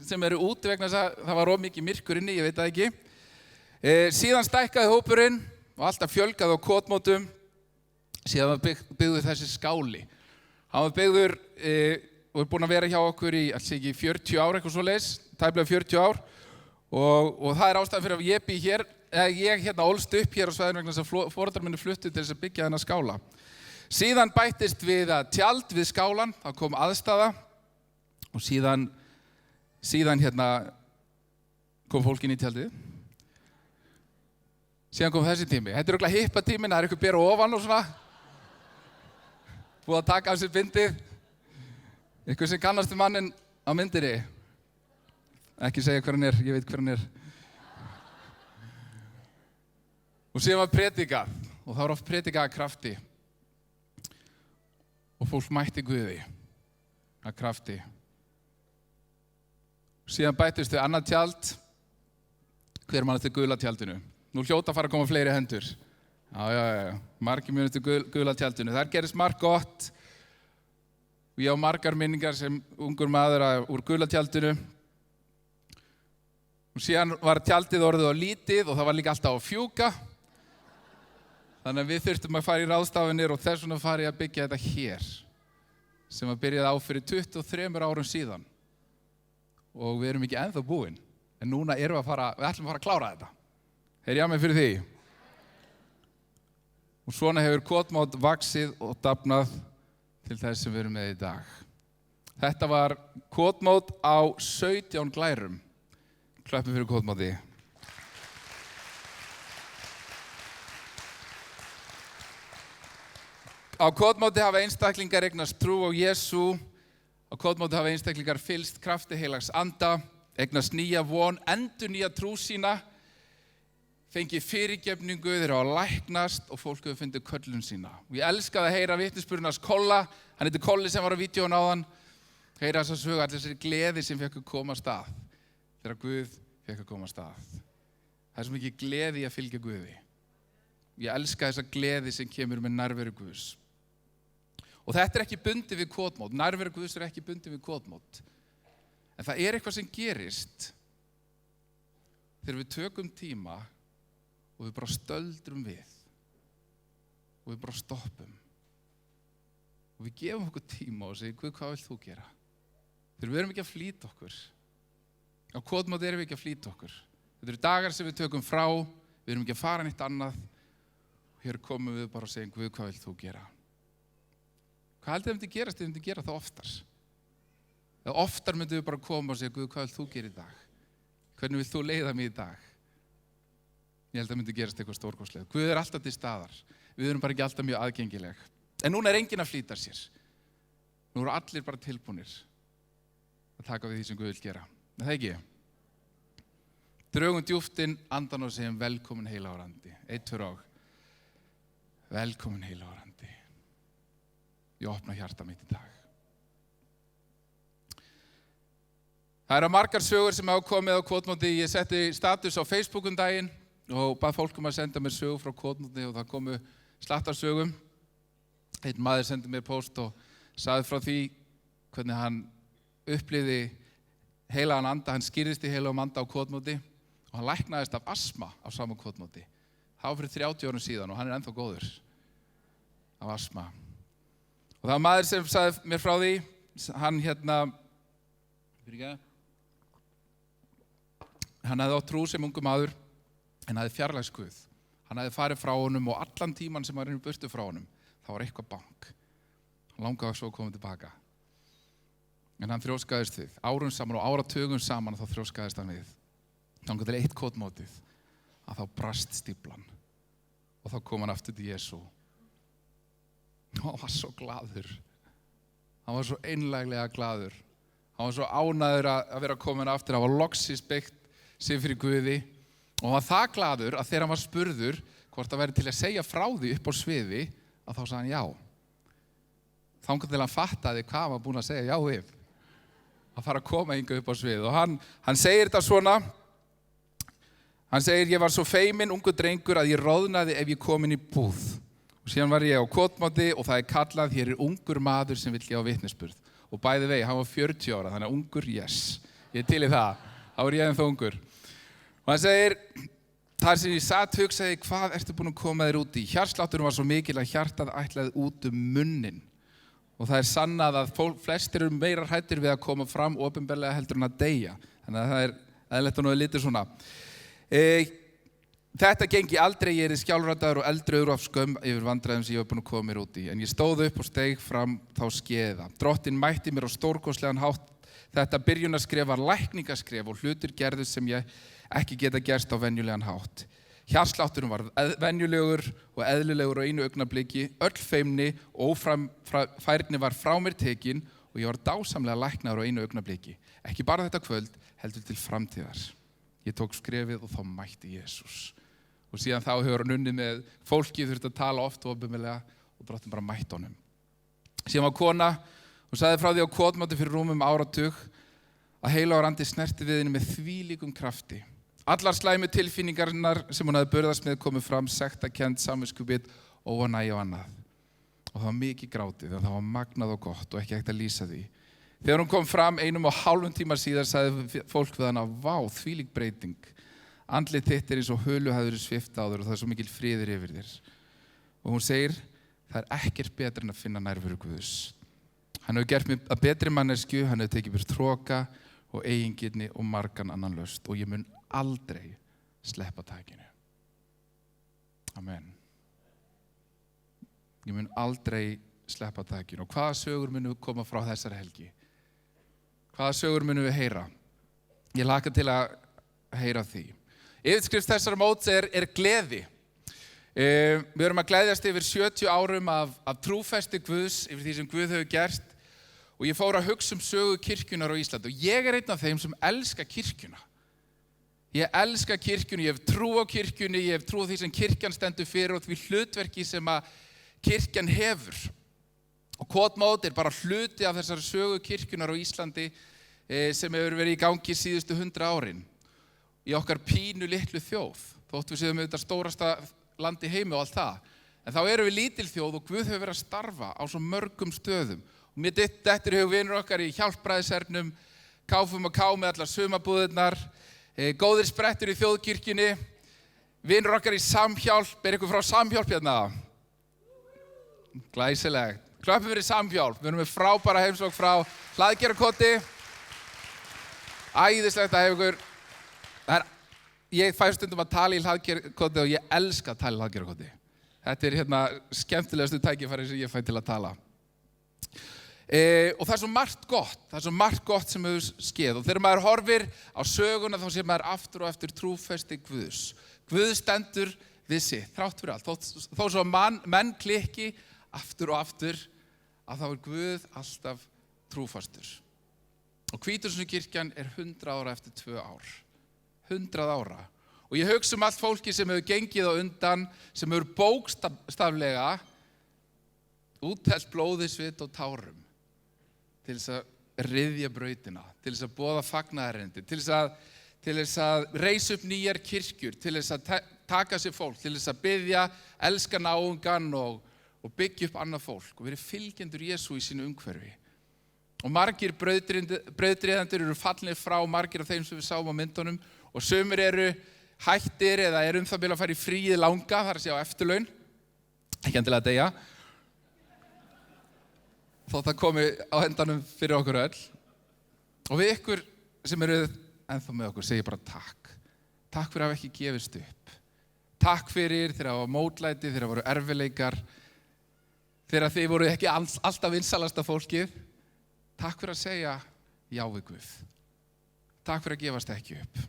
sem eru úti vegna þess að það var of mikið myrkur inni, ég veit það ekki. Síðan stækkaði hópurinn og alltaf fjölgaði á kvotmótum. Síðan var byggður þessi skáli. Hann var byggður og er búinn að vera hjá okkur í 40 ár, eitthvað svoleiðis, tæplega 40 ár. Og það er ástæðan fyrir að ég bý hér, ég ólst upp hér á svæðinu vegna þess að foreldrar minni fluttu til þess að byggja þennan skála. Síðan bættist við tjald við skálan, það kom aðstaða og síðan kom fólk inn í tjaldið. Síðan kom þessi tími. Þetta er örugglega hippa tíminn, það er ykkur bera ofan og svona. Búið að taka af sér bindið. Ykkur sem kannast manninn á myndinni. Ekki segja hver hann er, ég veit hver hann er. Og síðan var predikað og það var oft predikað að krafti. Og fólk mætti Guði að krafti. Síðan bættist við annað tjald. Hver mann eftir gula tjaldinu? Nú hljóta að fara að koma fleiri hendur. Já. Margir mun eftir gula tjaldinu. Þar gerist margt gott. Og ég á margar minningar sem ungur maður úr gula tjaldinu. Og síðan var tjaldið orðið á lítið og það var líka alltaf á fjúka. Þannig að við þurftum að fara í ráðstafanir og þess vegna fara ég að byggja þetta hér. Sem að byrjaði á fyrir 23 árum síðan. Og við erum ekki ennþá búin. En núna erum við ætlum að fara að klára þetta. Heyri ég með fyrir því. Og svona hefur kvotmót vaxið og dafnað til þess sem við erum með í dag. Þetta var kvotmót á 17 glærum. Klöppum fyrir kvotmóti. Á kvotmóti hafa einstaklingar eignast trú á Jesú. Á kvotmóti hafa einstaklingar fyllst krafti heilags anda. eignast nýja von, endurnýja trú sína, fengið fyrirgefningu, þeir hafa læknast og fólk hefur fundið köllun sína. Og ég elskaði að heyra vitnisburðinn hans Kolla, hann heitir Kolli sem var á vídeóinu áðan, heyra þess að sögu allir þessari gleði sem fekk að koma af stað, þegar Guð fekk að koma af stað. Það er svo mikið gleði í að fylgja Guði. Ég elska þessa gleði sem kemur með nærveru Guðs. Og þetta er ekki bundið við kvotmót, nærveru Guðs er ekki bundið við kvotmót. En það er eitthvað sem gerist þegar við tökum tíma og við bara stöldrum við og við bara stoppum og við gefum okkur tíma og segjum, Guð, hvað vilt þú gera? Þegar við erum ekki að flýta okkur. Á kvotmóti erum við ekki að flýta okkur. Þetta eru dagar sem við tökum frá, við erum ekki að fara neitt annað og hér komum við bara og segjum, Guð, hvað vilt þú gera? Hvað heldur þið myndi gerast ef þið myndi gera það oftar? Eða oftar myndum við bara koma og segja, Guð, hvað vilt þú gera í dag? Hvernig vilt þú leiða mig í dag? Ég held að myndi gerast eitthvað stórkostlegt. Guð er alltaf til staðar. Við erum bara ekki alltaf mjög aðgengileg. En núna er enginn að flýta sér. Nú eru allir bara tilbúnir að taka við því sem Guð vil gera. Er það ekki? Drögum djúpt inn andan og segjum velkomin heilagur andi. 1, 2 og velkomin heilagur andi. Ég opna hjarta mitt í dag. Það eru margar sögur sem hafa komið á kvotmóti. Ég setti status á Facebook daginn og bað fólk að senda mér sögur frá kvotmóti og það komu slattar sögum. Einn maður sendi mér post og sagði frá því hvernig hann upplifði heilagan anda, hann skýrðist í heilagum anda á kvotmóti og hann læknaðist af astma á sama kvotmóti. Það var fyrir 30 árum síðan og hann er ennþá góður af astma. Og það var maður sem sagði mér frá því, hann hann hefði átt trú sem ungu maður, en hefði fjarlægst Guð. Hann hefði farið frá honum og allan tíman sem var inn í burtu frá honum, það var eitthvað bank. Hann langaði svo að koma tilbaka. En hann þrjóskaðist við, árum saman og áratugum saman þá þrjóskaðist hann við. Þangað til eitt kvotmótið, að þá brast stíflan og þá kom hann aftur til Jesú. Og hann var svo glaður. Hann var svo einlæglega glaður. Hann var svo ánægður að vera komin aftur. Hann var loksins byggt sig fyrir Guði og hann var það glaður að þegar hann var spurður hvort það væri til að segja frá því upp á sviði að þá sagði hann já. Þangað til hann fattaði hvað hann var búinn að segja já við. Að fara að koma hingað upp á svið og hann segir þetta svona. Hann segir, ég var svo feiminn ungur drengur að ég roðnaði ef ég kom inn í búð. Og síðan var ég á kvotmóti og það er kallað, hér er ungur maður sem vill gefa vitnisburð. Og bæði vegi, hann var 40 ára, þannig að ungur, yes. Ég er til í það, þá er ég ennþá ungur. Og hann segir, þar sem ég satt hugsaði, hvað ertu búinn að koma þér út í? Hjartslátturinn var svo mikil að hjartað ætlaði út munnin. Og það er sannað að flestir eru meira hræddir við að koma fram opinberlega heldur en að deyja. Þannig að það er eðlilegt og litið svona. Þetta gengi aldrei, ég er skjálfraddaður og eldröður af skömm yfir vandræðum sem ég hef búinn að koma mér út í. En ég stóð upp og steig fram þá skeiða. Drottinn mætti mér á stórkostlegan hátt. Þetta byrjunarskref var lækningaskref og hlutir gerðust sem ég ekki geta gerst á venjulegan hátt. Hjartslátturinn var venjulegur og eðlilegur á einu augnabliki. Öll feimni og ófærni var frá mér tekin og ég var dásamlega læknaður á einu augnabliki. Ekki bara þetta kvöld, heldur til framtíðar. Ég tók skrefið og þá mætti Jesús. Og síðan þá hefur hann unnið með fólki, þurfti að tala oft og opinberlega og Drottinn bara mætti honum. Síðan var kona og sagði frá því á kvotmóti fyrir rúmum áratug að heilagur andi snerti við henni með þvílíkum krafti. Allar slæmu tilfinningarnar sem hún hafði burðast með komið fram, sektarkennd, samviskubit, óánægja og annað. Og það var mikið grátið, það var magnað og gott og ekki hægt að lýsa því. Þegar hún kom fram 1,5 tíma síðar sagði fólk við hana, vá, þvílík breyting. Andlit þitt er eins og hulu hafði verið svipt áður og það er svo mikil friður yfir þér. Og hún segir, það er ekkert betra en að finna nærveru Guðs. Hann hefur gert mig að betri manneskju, hann hefur tekið mér þroka og eigingirni og margan annan löst og ég mun aldrei sleppa takinu. Amen. Ég mun aldrei sleppa takinu. Og hvaða sögur munum við koma frá þessari helgi? Hvaða sögur munum við heyra? Ég hlakka til að heyra því. Yfirskrift þessara móts er gleði. Við erum að gleðjast yfir 70 árum af trúfesti Guðs, yfir því sem Guð hefur gert og ég fór að hugsa sögu kirkjunar á Íslandi og ég einn af þeim sem elska kirkjuna. Ég elska kirkjuna, ég hef trú á kirkjunni, ég hef trú á því sem kirkjan stendur fyrir og því hlutverki sem að kirkjan hefur. Og Kvotmót bara hluti af þessari sögu kirkjunar á Íslandi sem hefur verið í gangi síðustu 100 árin. Í okkar pínu litlu þjóð, þótt við séum auðvitað stórasta land í heimi og allt það. En þá erum við lítil þjóð og Guð hefur verið að starfa á svo mörgum stöðum. Og mér dettur í hug vinur okkar í Hjálpræðishernum, KFUM með allar sumarbúðirnar, góðir sprettur í þjóðkirkjunni, vinur okkar í Samhjálp, ykkur frá Samhjálp hérna? Glæsilegt. Klöppum fyrir Samhjálp, við erum með frábæra heimsókn frá Hlaðgerðarkoti. Æðislegt að hefur ykkur, ég fæ stundum að tala í Hlaðgerðarkoti og ég elska að tala í Hlaðgerðarkoti. Þetta hérna skemmtilegastu tækifæri sem ég fæ til að tala. Og það er svo margt gott sem hefur skeð og þegar maður horfir á söguna þá sé maður aftur og eftir trúfesti Guðs. Guð stendur við sitt, þrátt fyrir allt. Þó svo að menn klikki aftur og aftur að þá Guð alltaf trúfastur. Og Hvítusunnkirkjan 100 ára eftir 2 ár. 100 ára. Og ég hugsa allt fólki sem hefur gengið á undan, sem hefur bókstaflega úthellt blóði, svit og tárum. Til þess að ryðja brautina, til þess að boða fagnaðarerindi, til þess að reisa upp nýjar kirkjur, til þess að taka sér fólk, til þess að biðja, elska náungan og byggja upp annað fólk og verið fylgjendur Jesú í sínu umhverfi. Og margir brauðdreiðendur eru fallnir frá, margir af þeim sem við sáum á myndunum og sumir eru hættir eða eru það bil að fara í fríið langa, þar að segja á eftirlaun, ekki endilega að deyja. Þótt það komi á endanum fyrir okkur öll. Og við ykkur sem eru ennþá með okkur segi bara takk. Takk fyrir að hafa ekki gefist upp. Takk fyrir þegar það var mótlæti, þegar það voru erfiðleikar, þegar þið voru ekki alltaf vinsalasta fólkið. Takk fyrir að segja já við Guð. Takk fyrir að gefast ekki upp.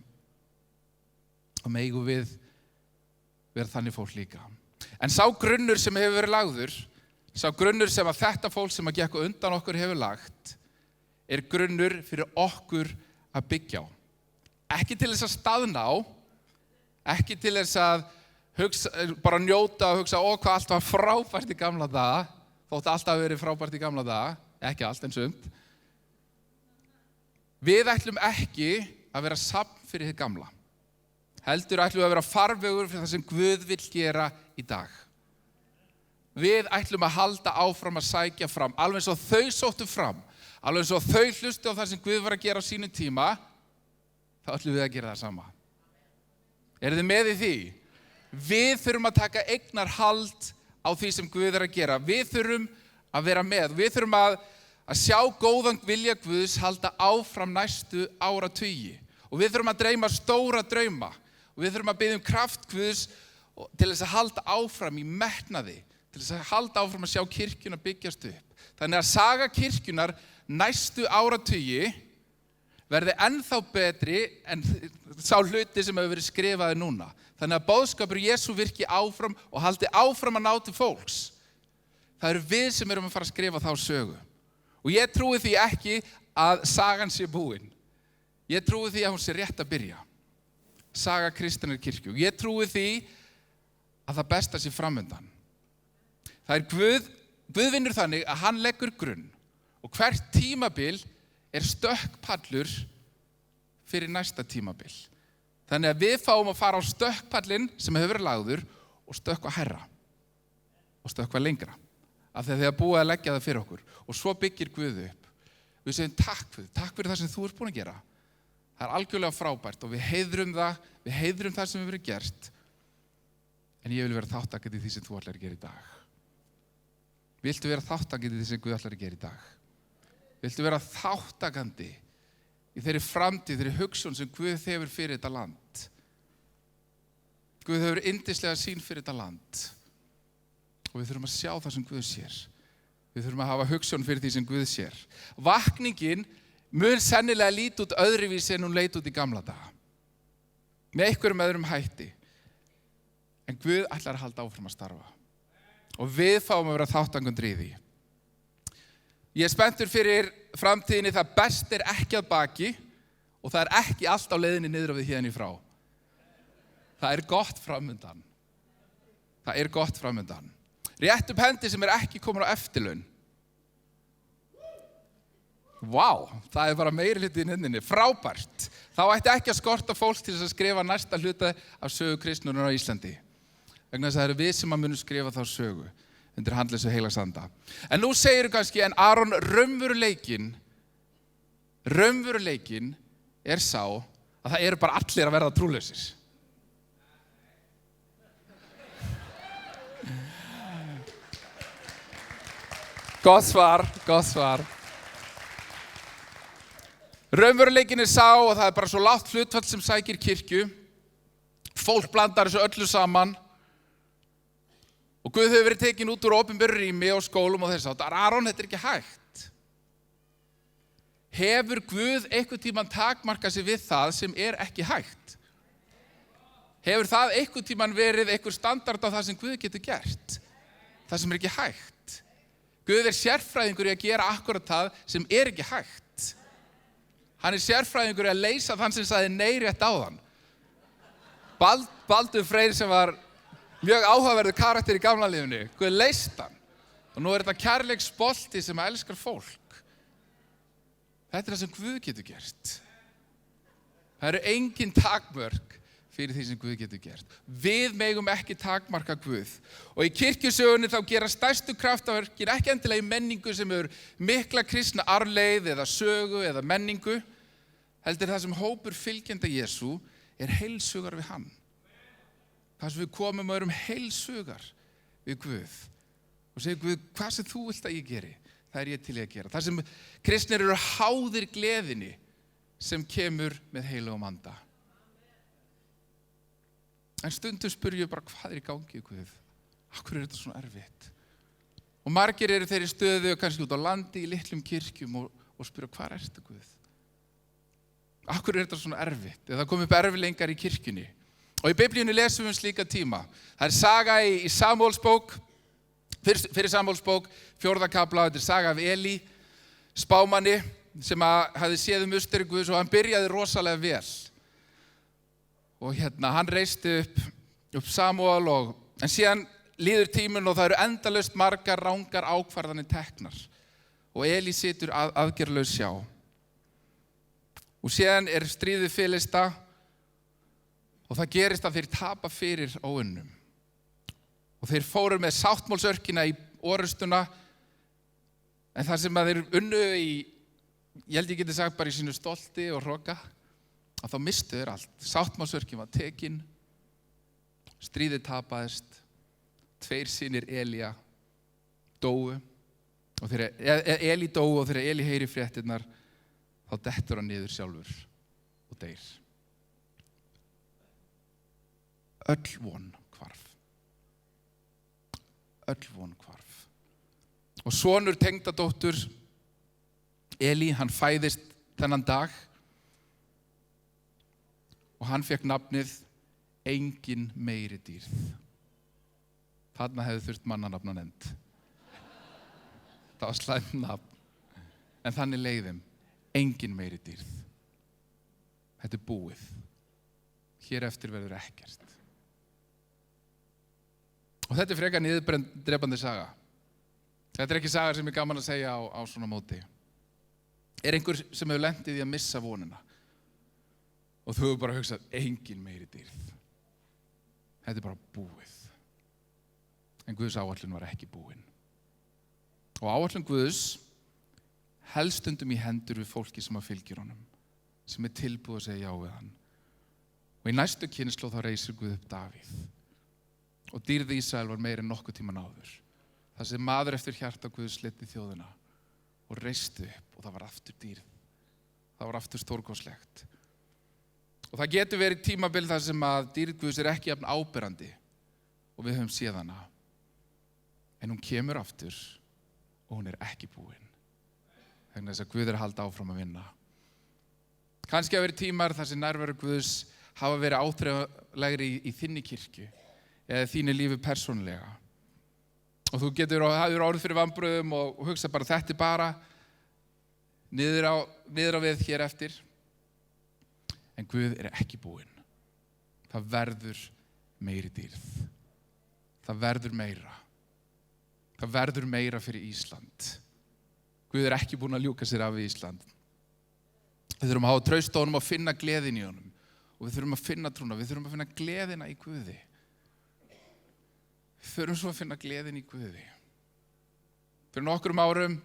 Og megum við vera þannig fólk líka. En sá grunnur sem hefur verið lagður, sá grunnur sem að þetta fólk sem að gekk undan okkur hefur lagt grunnur fyrir okkur að byggja á. Ekki til þess að staðna á, ekki til þess að hugsa, bara njóta og hugsa hvað allt var frábært í gamla daga, þótt allt hafi verið frábært í gamla daga, ekki allt en sumt. Við ætlum ekki að vera safn fyrir hið gamla. Heldur ætlum við að vera farvegur fyrir það sem Guð vill gera í dag. Við ætlum að halda áfram að sækja fram, alveg eins og þau sóttu fram, alveg eins og þau hlustu á það sem Guð var að gera á sínum tíma, þá ætlum við að gera það sama. Eru þið með í því? Við þurfum að taka eignarhald á því sem Guð að gera. Við þurfum að vera með. Við þurfum að sjá góðan vilja Guðs halda áfram næstu áratugi. Og við þurfum að dreyma stóra drauma. Og við þurfum að biðja kraft Guðs til þess að halda áfram í metnaði. Til þess að halda áfram að sjá kirkjuna byggjast upp. Þannig að saga kirkjunar næstu áratugi verði ennþá betri en sá hluti sem hefur verið skrifaði núna. Þannig að boðskapur Jesú virki áfram og haldi áfram að ná til fólks. Það eru við sem erum að fara að skrifa þá sögu. Og ég trúi því ekki að sagan sé búin. Ég trúi því að hún sé rétt að byrja. Saga kristinnar kirkju. Ég trúi því að það besta sé framundan. Það Guð vinnur þannig að hann leggur grunn og hvert tímabil stökkpallur fyrir næsta tímabil. Þannig að við fáum að fara á stökkpallinn sem hefur verið lagður og stökkva hærra og stökkva lengra. Af því að þið hafa búið að leggja það fyrir okkur og svo byggir Guð upp. Við segjum takk fyrir það sem þú ert búin að gera. Það algjörlega frábært og við heiðrum það sem hefur verið gert. En ég vil vera þáttakandi í því sem þú ætlar að gera í dag. Viltu vera þáttakandi í því sem Guð ætlar að gera í dag? Viltu vera þáttakandi í þeirri framtíð, þeirri hugsun sem Guð hefur fyrir þetta land? Guð hefur yndislega sýn fyrir þetta land. Og við þurfum að sjá það sem Guð sér. Við þurfum að hafa hugsun fyrir því sem Guð sér. Vakningin mun sennilega líta út öðruvísi en hún leit út í gamla daga. Með einhverjum öðrum hætti. En Guð ætlar að halda áfram að starfa. Og við fáum að vera þátttakendur í því. Ég er spenntur fyrir framtíðinni, það best er ekki að baki og það er ekki allt á leiðinni niður á við hérna í frá. Það er gott framundan. Það er gott framundan. Rétt upp hendi sem er ekki komin á eftirlaun. Vá, það er bara meiri hluti í nefninni, frábært. Þá ætti ekki að skorta fólk til þess að skrifa næsta hluta af sögu kristnunar á Íslandi. Vegna þess að það eru við sem að munum skrifa þá sögu undir handleiðslu heilags anda. En nú segirðu kannski, en Aron, raunveruleikinn er sá að það eru bara allir að verða trúlausir. Gott svar. Raunveruleikinn er sá og það er bara svo lágt hlutfall sem sækir kirkju. Fólk blandar þessu öllu saman. Og Guð hefur verið tekin út úr opinberu rými og skólum og þess að Aron, þetta er ekki hægt. Hefur Guð einhvern tímann takmarkað sig við það sem er ekki hægt? Hefur það einhvern tímann verið einhver standard á það sem Guð getur gert? Það sem er ekki hægt. Guð er sérfræðingur í að gera akkurat það sem er ekki hægt. Hann er sérfræðingur í að leysa þann sem sagði nei rétt áðan. Baldur Freyr sem var mjög áhugaverður karakter í gamla lífinu, Guð leyst hann. Og nú er þetta kærleiksbolti sem elskar fólk. Þetta er það sem Guð getur gert. Það eru engin takmörk fyrir því sem Guð getur gert. Við megum ekki takmarka Guð. Og í kirkjusögunni þá gera stærstu kraftaverkin ekki endilega í menningu sem eru mikla kristna arfleifð eða sögu eða menningu. Heldur það sem hópur fylgjenda Jesú er heilsugar við hann. Það sem við komum og erum heilsugar við Guð. Og segir Guð, hvað sem þú vilt að ég geri, það er ég til að gera. Það sem kristnir eru háðir gleðinni sem kemur með heilugum anda. En stundum spurjum ég bara, hvað er í gangi, Guð? Akkur er þetta svona erfitt? Og margir eru þeirri stöðu, kannski út á landi, í litlum kirkjum og spyrja, hvað ertu, Guð? Akkur er þetta svona erfitt? Eða kom upp erfiðleikar í kirkjunni. Og í Biblíunni lesum við slíka tíma. Það er saga í Samúelsbók, fyrir Samúelsbók, 4. kafla, þetta er saga af Elí, spámanni, sem hafði séð musteri Guðs og hann byrjaði rosalega vel. Og hann reisti upp Samúel en síðan líður tíminn og það eru endalaust margar rangar ákvarðanir teknar. Og Elí situr aðgerðlaus hjá. Og síðan er stríðið Filista og það gerist að þeir tapa fyrir óunnum. Og þeir fóru með sáttmálsörkina í orustuna en það sem að þeir unnu ég held ég geti sagt bara í sínu stolti og hroka, að þá mistu þeir allt. Sáttmálsörkin var tekin, stríðið tapaðist, 2 synir Elía dóu og þegar Elí dóu og þegar Elí heyri fréttirnar þá dettur hann niður sjálfur og deyr. Öll von hvarf. Og sonur tengdadóttur Elí, hann fæðist þennan dag og hann fékk nafnið Engin meiri dýrð. Þarna hefði þurft mannanafna nefnd. Það var slæmt nafn. En þannig leið þeim. Engin meiri dýrð. Þetta er búið. Hér eftir verður ekkert. Og þetta er frekar niðurdrepandi saga. Þetta er ekki saga sem er gaman að segja á svona móti. Er einhver sem hefur lent í því að missa vonina og þú hefur bara hugsað, engin meiri dýrð. Þetta er bara búið. En Guðs áætlun var ekki búin. Og áætlun Guðs helst stundum í hendur við fólki sem að fylgir honum, sem er tilbúið að segja já við hann. Og í næstu kynslóð þá reisir Guð upp Davíð. Og dýrð Ísrael var meira en nokkuð tíman áður. Það sem maður eftir hjarta Guðs leiddi þjóðina og reisti upp og það var aftur dýrð. Það var aftur stórkostlegt. Og það getur verið tímabil þar sem að dýrð Guðs er ekki jafn áberandi og við höfum séð hana. En hún kemur aftur og hún er ekki búin. Vegna þess að Guð er að halda áfram að vinna. Kannski hafa verið tímar þar sem nærveru Guðs hafa verið áþreifanlegri í þinni kirkju eða þínu lífi persónulega. Og þú hafður orðið fyrir vambröðum og hugsa bara þetta bara niður á við hér eftir. En Guð ekki búinn. Það verður meiri dýrð. Það verður meira. Það verður meira fyrir Ísland. Guð ekki búinn að ljúka sér af í Ísland. Við þurfum að hafa traust á honum og finna gleðin í honum. Og við þurfum að finna trúna, við þurfum að finna gleðina í Guði. Við þurfum svo að finna gleðin í Guði. Fyrir nokkrum árum,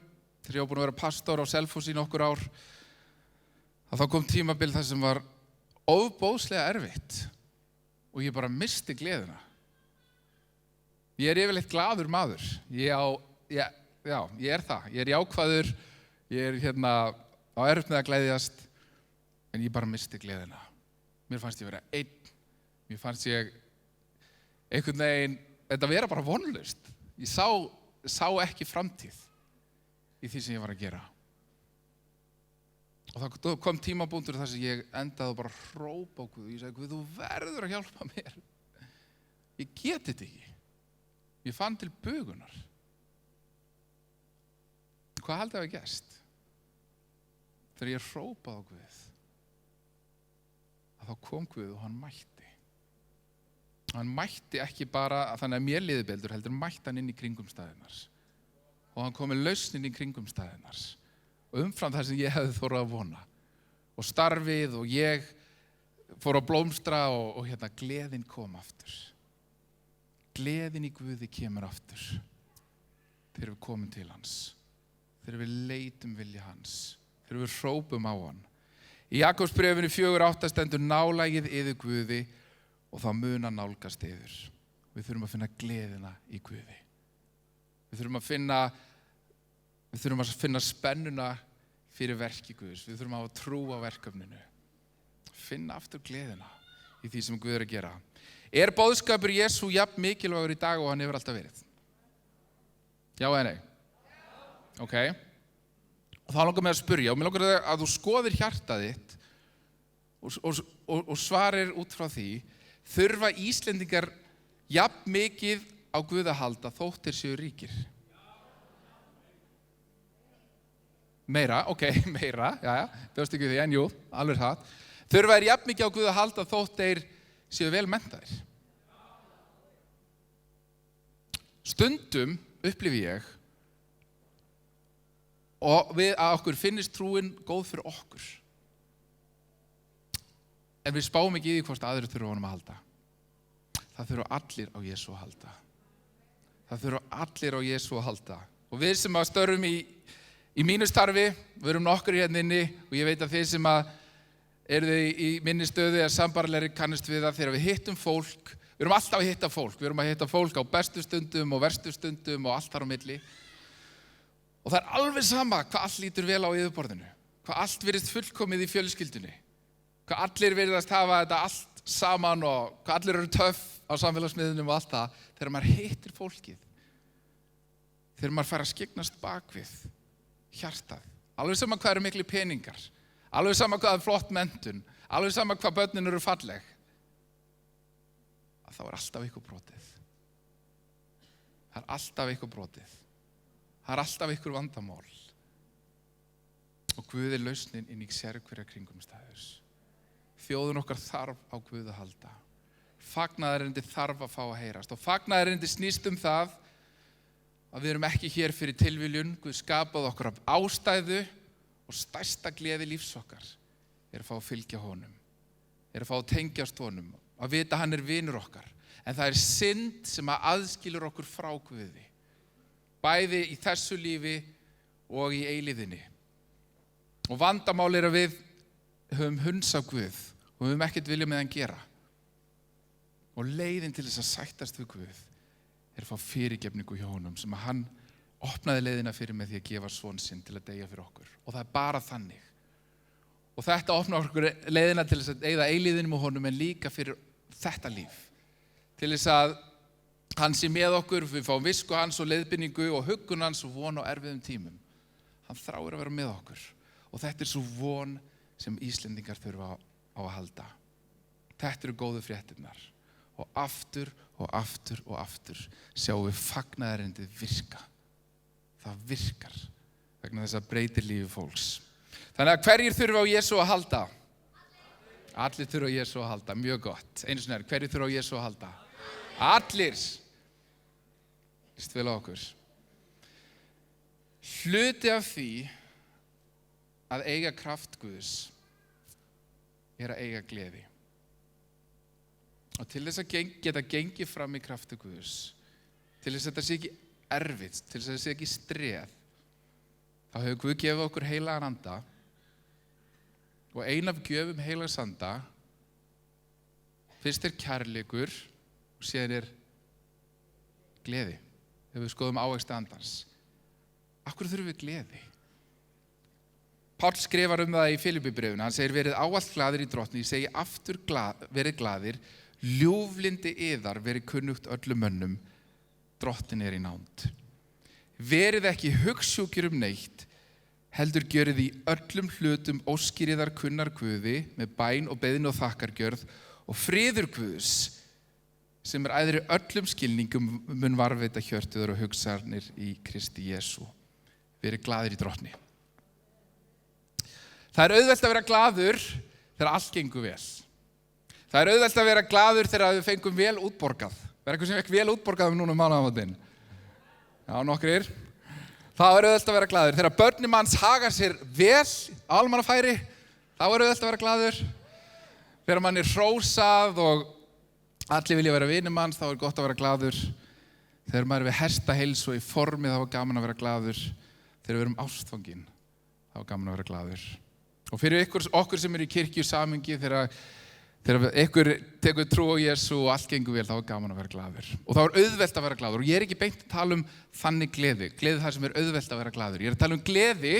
þegar ég var búinn að vera pastor á Selfossi í nokkur ár, að þá kom tímabil þar sem var ofboðslega erfitt og ég bara missti gleðina. Ég yfirleitt glaður maður. Ég er það. Ég jákvæður, ég á erfitt með að gleðjast, en ég bara missti gleðina. Mér fannst ég vera einn, mér fannst ég einhvern veginn, þetta vera bara vonlaust. Ég sá ekki framtíð í því sem ég var að gera. Og það kom tímabúndur þar sem ég endaði bara að hrópa á Guð. Ég sagði, Guð, þú verður að hjálpa mér. Ég get þetta ekki. Ég fann til bugunar. Hvað haldið hafi gerst? Þegar ég hrópaði á Guð, að þá kom Guð og hann mætti. Hann mætti ekki bara þannig að mér liði betur, heldur mætti hann inn í kringumstæðurnar. Og hann kom með lausnin í kringumstæðurnar. Og umfram það sem ég hefði þorað að vona. Og starfið og ég fór að blómstra og gleðin kom aftur. Gleðin í Guði kemur aftur. Þegar við komum til hans. Þegar við leitum vilja hans. Þegar við hrópum á hann. Í Jakobsbréfinu 4:8 stendur nálægið yður Guði og þá mun hann nálgast yður. Við þurfum að finna gleðina í Guði. Við þurfum að finna spennuna fyrir verki Guðs. Við þurfum að hafa trú á verkefninu. Finna aftur gleðina í því sem Guð að gera. Boðskapur Jesú jafn mikilvægur í dag og hann hefur alltaf verið? Já eða nei? Ok. Og þá langar mig að spyrja, og mér langar að þú skoðir hjartað þitt og svarir út frá því, þurfa Íslendingar jafn mikið á Guð að halda þótt þeir séu ríkir? Meira, ok, meira, bjóst ekki við því, en jú, alveg það. Þurfa þeir jafn mikið á Guð að halda þótt þeir séu vel menntaðir? Stundum upplifi ég og að okkur finnist trúin góð fyrir okkur. En við spáum ekki í því hvort aðrir þurfa honum að halda. Það þurfa allir á Jesú að halda. Það þurfa allir á Jesú að halda. Og við sem að störfum í mínu starfi, við erum nokkur hérna inni og ég veit að þeir sem að eru í minni stöðu eða sambarlegri kannast við það þegar við hittum fólk. Við erum alltaf að hitta fólk. Við erum að hitta fólk á bestu stundum og verstu stundum og allt þar á milli. Og það alveg sama hvað allt lítur vel á yfirborðinu. Hvað allt virðist fullkomið í fjölskyldunni. Hvað allir virðast hafa þetta allt saman og hvað allir eru töff á samfélagsmiðlunum og allt það. Þegar maður hittir fólkið. Þegar maður fær að skyggnast bakvið hjartað. Alveg sama hvað eru miklu peningar. Alveg sama hvað er flott menntun. Alveg sama hvað börnin eru falleg. Að þá alltaf eitthvað brotið. Það alltaf eitthvað brotið. Það alltaf ykkur vandamál. Og Guð lausnin inn í sérhverja kringumstæður. Þjóðin okkar þarf á Guð að halda. Fagnaðarerindi þarf að fá að heyrast. Og fagnaðarerindi snýst það að við erum ekki hér fyrir tilviljun. Guð skapaði okkur af ástæðu og stærsta gleði lífs okkar að fá að fylgja honum. Að fá að tengjast honum. Að vita hann vinur okkar. En það synd sem að aðskilur okkur frá Guði. Bæði í þessu lífi og í eilíðinni. Og vandamál að við höfum hunsað Guð og höfum ekkert vilja með hann gera. Og leiðin til þess að sættast við Guð að fá fyrirgefningu hjá honum sem að hann opnaði leiðina fyrir með því að gefa son sinn til að deyja fyrir okkur. Og það bara þannig. Og þetta opnar okkur leiðina til þess að eyða eilíðinni með honum en líka fyrir þetta líf. Til þess að hann sé með okkur, við fáum visku hans og leiðbeiningu og huggun hans og von á erfiðum tímum. Hann þráir að vera með okkur. Og þetta svo von sem Íslendingar þurfa á að halda. Þetta eru góðu fréttirnar. og aftur og aftur og aftur sjáum við fagnaðarerindið virka. Það virkar vegna þess að breytir lífi fólks. Þannig að hverjir þurfa á Jesú að halda? Allir þurfa á Jesú að halda, mjög gott. Einu sinni hverjir þurfa á Jesú að halda? Allir. Lýst vel á okkur. Hluti af því að eiga kraft Guðs að eiga gleði. Og til þess að geta gengið fram í krafti Guðs, til þess að þetta sé ekki erfitt, til þess að þetta sé ekki streð, þá hefur Guð gefið okkur heilagan anda og ein af gjöfum heilags anda fyrst kærleikur og síðan gleði. Þegar við skoðum ávexti andans. Af hverju þurfum við gleði? Páll skrifar það í Filippíbréfinu. Hann segir verið ávallt glaðir í drottni, ég segi aftur verið glaðir, ljúflyndi yðar verið kunnugt öllum mönnum, drottin í nánd. Verið ekki hugsjúkir neitt, heldur gjörið í öllum hlutum óskir yðar kunnar Guði með bæn og beiðni og þakkargjörð og friður Guðs sem æðri öllum skilningum mun varðveita hjörtuður og hugsanir í Kristi Jesú. Verið glaðir í drottni. Það auðvelt að vera glaður þegar allt gengur vel. Það auðvelt að vera glaður þegar við fengum vel útborgað. Eitthvað sem fekk vel útborgað núna mánaðamótin. Já, nokkrir. Það auðvelt að vera glaður. Þegar börnum manns haga sér vel á almannafæri, þá auðvelt að vera glaður. Þegar mann hrósað og allir vilja vera vinir manns, þá gott að vera glaður. Þegar maður við hestaheilsu og í formi, þá gaman að vera glaður. Þegar við erum ástfangin, þá gaman að vera glaður. Og fyrir okkur sem í kirkju samingi, þegar ykkur tekur trú á Jesú og allt gengur vel, þá gaman að vera glaður. Og þá auðvelt að vera glaður. Og ég ekki beint að tala þannig gleði það sem auðvelt að vera glaður. Ég að tala gleði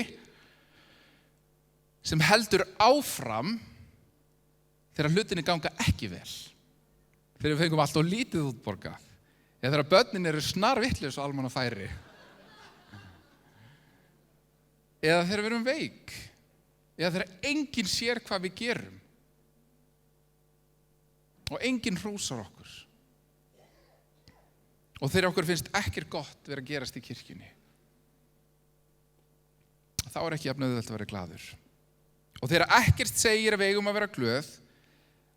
sem heldur áfram þegar hlutinni ganga ekki vel. Þegar við fengum allt of lítið útborgað. Eða þegar börnin eru snarvitlaus og almannafæri. Eða þegar við erum veik. Eða þegar enginn sér hvað við gerum og enginn hrósar okkur og þegar okkur finnst ekkert gott vera að gerast í kirkjunni, þá ekki jafn auðvelt að vera glaður. Og þegar ekkert segir að við eigum að vera glöð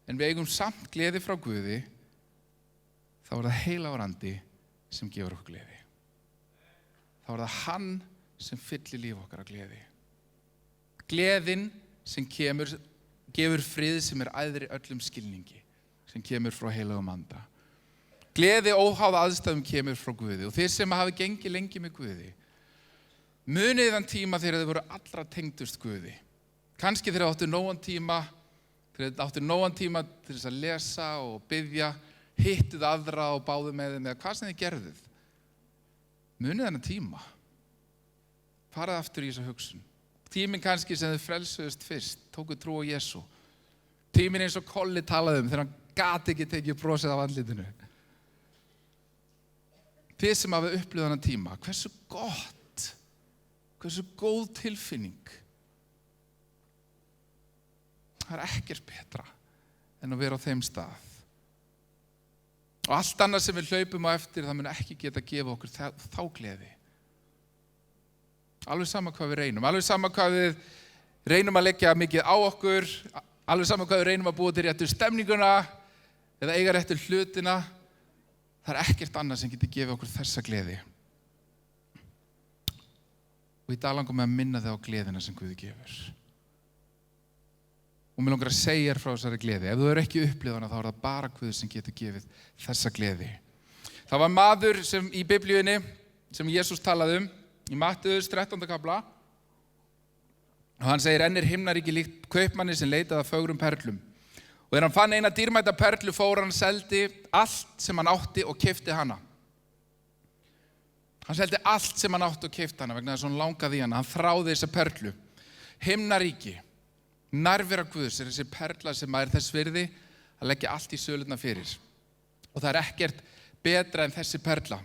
en við eigum samt gleði frá Guði, þá það heilagur andi sem gefur okkur gleði. Þá það hann sem fyllir líf okkar af gleði. Gleðin sem gefur frið sem æðri öllum skilningi, sem kemur frá heilagum anda. Gleði óháð aðstæðum kemur frá Guði og þeir sem hafi gengið lengi með Guði, munið þann tíma þegar þið voru allra tengdust Guði. Kannski þegar þið áttu nógan tíma til þess að lesa og biðja, hittuð aðra og báðu með þeim eða hvað sem þið gerðuð. Munið þennan tíma. Farað aftur í þessa hugsun. Tíminn kannski sem þið frelsuðust fyrst, tóku trú á Jesú. Tíminn eins og Kolli talaði þegar hann gat ekki tekið brosið af andlitinu. Þið sem hafið upplifað þennan tíma, hversu gott, hversu góð tilfinning. Það ekkert betra en að vera á þeim stað. Og allt annað sem við hlaupum á eftir, það mun ekki geta að gefa okkur þá gleði. Alveg sama hvað við reynum, alveg sama hvað við reynum að leggja mikið á okkur, alveg sama hvað við reynum að búa til réttu stemninguna eða eiga réttu hlutina, það ekkert annað sem getur gefið okkur þessa gleði. Og í dag langar mig að minna þig á gleðina sem Guð gefur. Og mér langar að segja þér frá þessari gleði. Ef þú hefur ekki upplifað hana, þá það bara Guð sem getur gefið þessa gleði. Það var maður sem í Biblíunni sem Jesús talaði í Mattheus 13. kafla. Og hann segir, enn himnaríki líkt kaupmanni sem leitaði að fögrum perlum. Og þegar hann fann eina dýrmæta perlu fór hann seldi allt sem hann átti og keypti hana. Hann seldi allt sem hann átti og keypti hana vegna þess að hann langaði í hana. Hann þráði þessa perlu. Himnaríki, nærvera Guðs þessi perla sem þess virði að leggja allt í sölurnar fyrir. Og það ekkert betra en þessi perla.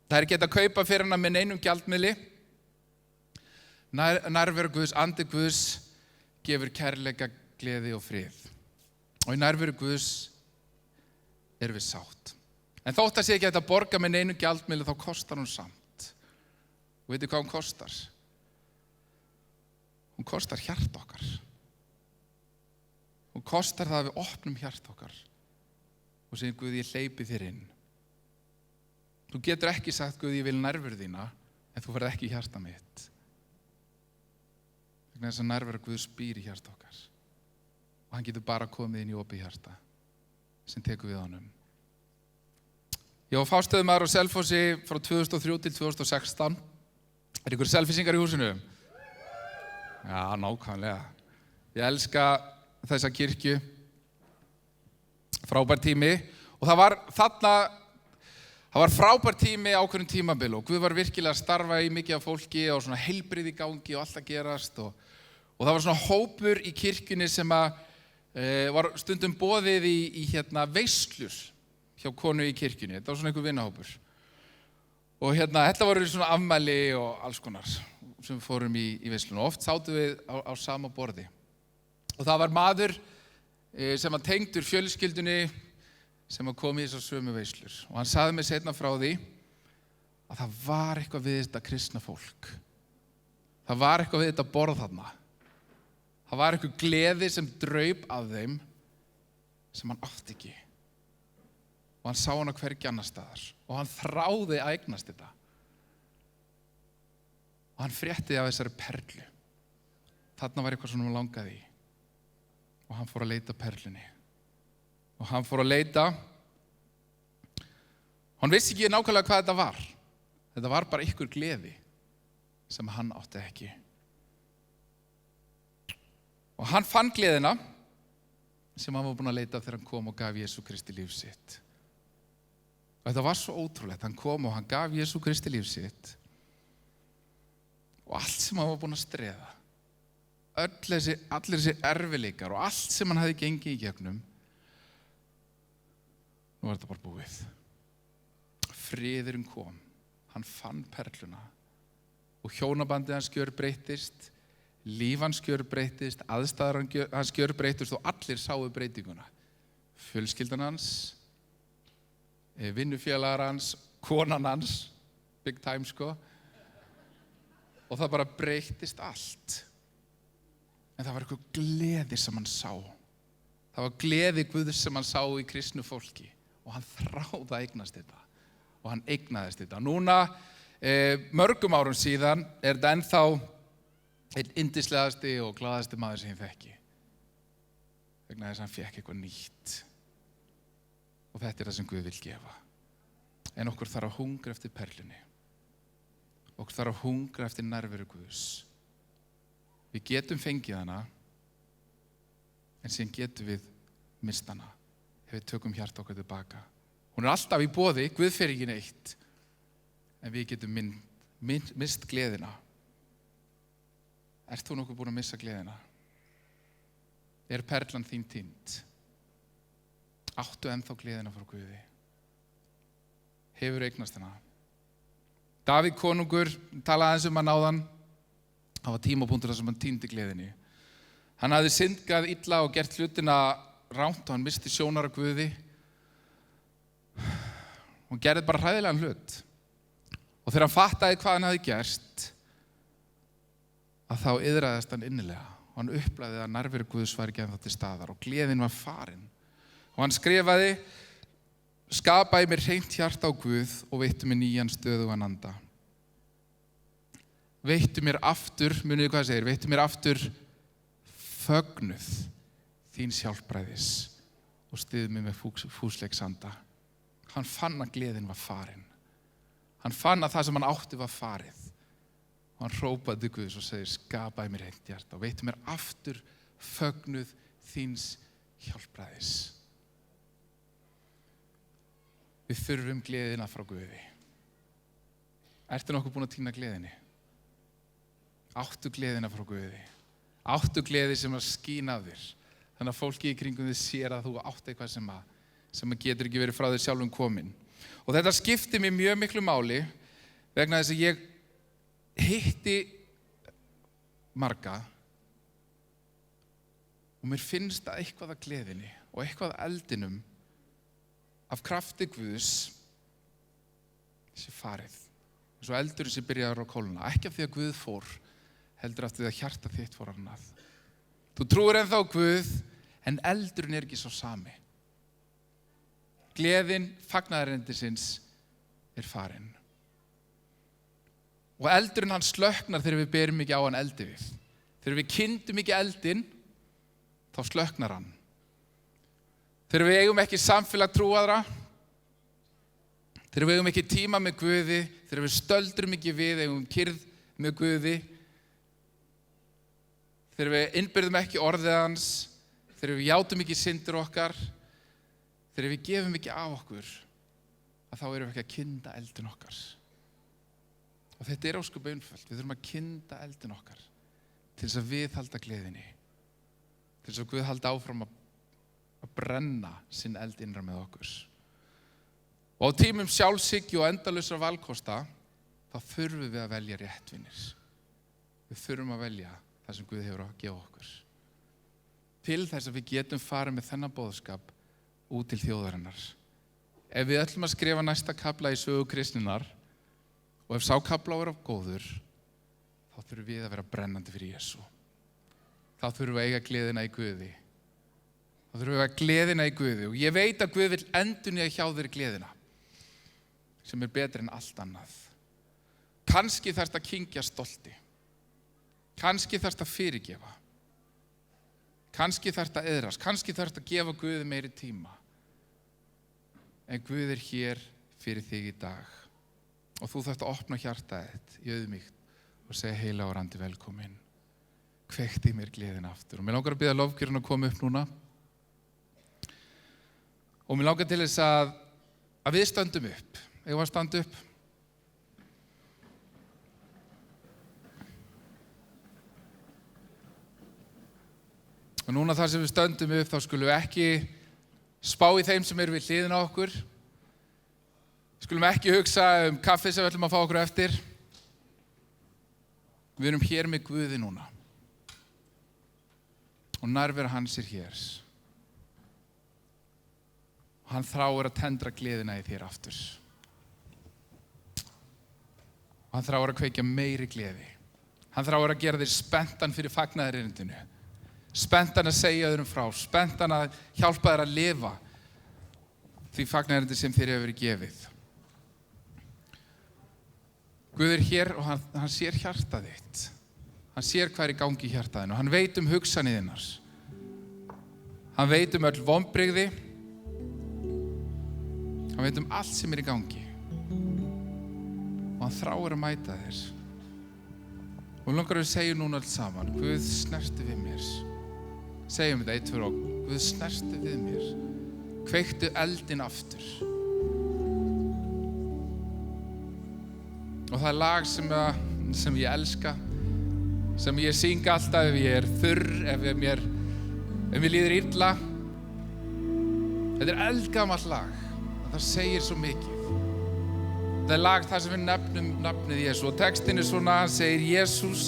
Það ekki að kaupa fyrir hana með neinum gjaldmiðli. Nærvera Guðs, andi Guðs gefur kærleika, gleði og frið. Og í nærveru Guðs erum við sátt. En þótt að sé ekki hægt að borga með neinu gjaldmiðli, þá kostar hún samt. Og veitir hvað hún kostar? Hún kostar hjart okkar. Hún kostar það að við opnum hjart okkar og segjum, Guð, ég hleypi þér inn. Þú getur ekki sagt, Guð, ég vil nærveru þína, en þú ferð ekki í hjarta mitt. Vegna þess að nærvera Guðs býr í hjarta okkar. Og hann getur bara komið inn í opið hjarta sem tekur við honum. Ég var fástöðumaður á Selfossi frá 2003 til 2016. Er ykkur selfisingar í húsinu? Já, nákvæmlega. Ég elska þessa kirkju. Frábær tími. Og það var frábær tími á hverjum tímabil og Guð var virkilega að starfa í mikið af fólki og svona heilbrigði í gangi og allt að gerast og það var svona hópur í kirkjunni sem var stundum boðið í veislur hjá konu í kirkjunni. Þetta var svona einhver vinahópur. Og þetta voru svona afmæli og alls konar sem við fórum í veisluna. Oft sátum við á sama borði. Og það var maður sem var tengdur fjölskyldunni sem var komið í þessar sömu veislur. Og hann sagði mér seinna frá því að það var eitthvað við þetta kristna fólk. Það var eitthvað við þetta borð þarna. Það var eitthvað gleði sem draup af þeim sem hann átti ekki. Og hann sá hana hvergi annar staðar. Og hann þráði að eignast þetta. Og hann frétti af þessari perlu. Þarna var eitthvað sem hann langaði í. Og hann fór að leita perlunni. Og hann fór að leita. Hann vissi ekki nákvæmlega hvað þetta var. Þetta var bara ykkur gleði sem hann átti ekki. Og hann fann gleðina sem hann var búinn að leita þegar hann kom og gaf Jesú Kristi líf sitt. Og þetta var svo ótrúlegt. Hann kom og hann gaf Jesú Kristi líf sitt. Og allt sem hann var búinn að streða, allir þessi erfiðleikar og allt sem hann hafði gengið í gegnum, nú var þetta bara búið. Friðurinn kom. Hann fann perluna. Og hjónabandið hans gjörbreyttist, líf hans gjörbreyttist, aðstæður hans gjörbreyttist og allir sáu breytinguna. Fjölskyldan hans, vinnufélagar hans, konan hans, big time sko. Og það bara breyttist allt. En það var eitthvað gleði sem hann sá. Það var gleði Guðs sem hann sá í kristnu fólki. Og hann þráði að eignast þetta. Og hann eignaðist þetta. Núna, mörgum árum síðan, er þetta ennþá einn yndislegasti og glaðasti maður sem ég þekki. Vegna þess að hann fékk eitthvað nýtt. Og þetta er það sem Guð vill gefa. En okkur þarf að hungra eftir perlunni. Okkur þarf að hungra eftir nærveru Guðs. Við getum fengið hana, en síðan getum við mist hana ef við tökum hjarta okkar tilbaka. Hún er alltaf í boði, Guð fer ekki neitt, en við getum mist gleðina. Ert þú nokkuð búin að missa gleðina? Er perlan þín týnd? Áttu ennþá gleðina frá Guði? Hefur eignast hana? Davíð konungur talaði aðeins hann áðan. Það var tímapunktur þar sem hann týndi gleðinni. Hann hafði syndgað illa og gert hlutina rangt og hann misti sjónar af Guði. Og gerði bara hræðilegan hlut. Og þegar hann fattaði hvað hann hafði gerst, að þá iðraðist hann innilega. Og hann upplæði að nærveru Guðs var ekki ennþá til staðar og gleðin var farin. Og hann skrifaði: skapaði mér hreint hjarta á Guð og veittu mér nýjan stöðugan anda. Veittu mér aftur, munið hvað það segir, veittu mér aftur fögnuð þíns hjálpræðis og styð mér með fúsleiksanda. Hann fann að gleðin var farin. Hann fann að það sem hann átti var farið. Og hann hrópaði til Guðs og segir: skapaði mér hreint hjarta og veittu mér aftur fögnuð þíns hjálpræðis. Við þurfum gleðina frá Guði. Ertu nokkuð búin að týna gleðinni? Áttu gleðina frá Guði. Áttu gleði sem að skína af þér. Þannig að fólki í kringum þið sér að þú átt eitthvað sem getur ekki verið frá þér sjálfum komin. Og þetta skipti mér mjög miklu máli vegna þess að ég hitti marga og mér finnst að eitthvað að gleðinni og eitthvað að eldinum af krafti Guðs sé farið. Eins og eldurinn sem byrjaður á kólna. Ekki af því að Guð fór, heldur af því að hjarta þitt fór annað. Þú trúir ennþá á Guð, en eldurinn ekki svo sami. Gleðin fagnaðarerindisins farin. Og eldurinn hann slökknar þegar við berum ekki á hann eldi við. Þegar við kyndum ekki eldinn, þá slökknar hann. Þegar við eigum ekki samfélag trúaðra, þegar við eigum ekki tíma með Guði, þegar við stöldrum ekki við, eigum kyrrð með Guði, þegar við innbyrðum ekki orðið hans, þegar við játum ekki syndir okkar, þegar við gefum ekki af okkur, að þá erum við ekki að kynda eldin okkar. Og þetta ósköp einföld. Við þurfum að kynda eldin okkar til þess að viðhalda gleðinni, til þess að Guð haldi áfram að brenna sinn eld innra með okkur. Og á tímum sjálfshyggju og endalausra valkosta, þá þurfum við að velja réttvinir. Við þurfum að velja það sem Guð hefur að gefa okkur. Til þess að við getum farið með þennan boðskap út til þjóðarinnar. Ef við ætlum að skrifa næsta kafla í sögu kristninnar, og ef sá kafla vera góður, þá þurfum við að vera brennandi fyrir Jesú. Þá þurfum við að eiga gleðina í Guði. Þá þurfum við að eiga gleðina í Guði. Og ég veit að Guð vill endurnýja hjá þér gleðina, sem betri en allt annað. Kannski þarftu að kyngja stolti. Kannski þarftu að fyrirgefa. Kannski þarftu að iðrast. Kannski þarftu að gefa Guði meiri tíma. En Guð hér fyrir þig í dag. Og þú þarft að opna hjartað þitt í auðmýkt og segja heilagur andi velkomin. Kveikti í mér gleðina aftur. Og mér langar að biðja lofgjörun að koma upp núna. Og mér langar til þess að við stöndum upp. Eigum við að standa upp? Og núna þar sem við stöndum upp, þá skulum við ekki spá í þeim sem eru við hliðina á okkur. Skulum ekki hugsa kaffi sem við ætlum að fá okkur eftir. Við erum hér með Guði núna. Og nærvera hans hér. Og hann þráir að tendra gleðina í þér aftur. Og hann þráir að kveikja meiri gleði. Hann þráir að gera þér spenntan fyrir fagnaðarerindinu. Spenntan að segja öðrum frá. Spenntan að hjálpa þér að lifa því fagnaðarerindi sem þér hefur verið gefið. Guð hér og hann sér hjartað þitt. Hann sér hvað í gangi í hjartaðinu. Hann veit hugsanir þinnar. Hann veit öll vonbrigði. Hann veit allt sem í gangi. Og hann þráir að mæta þér. Og langar við segjum núna öll saman, Guð snerti við mér. Segjum þetta 1, 2 og Guð snerti við mér. Kveiktu eldin aftur. Og það lag sem ég elska, sem ég syng alltaf ef ég þurr, ef mér líður illa. Þetta eldgamalt lag, en það segir svo mikið. Þetta lag þar sem við nefnum nafnið Jesú. Og textin svona, hann segir, Jesús,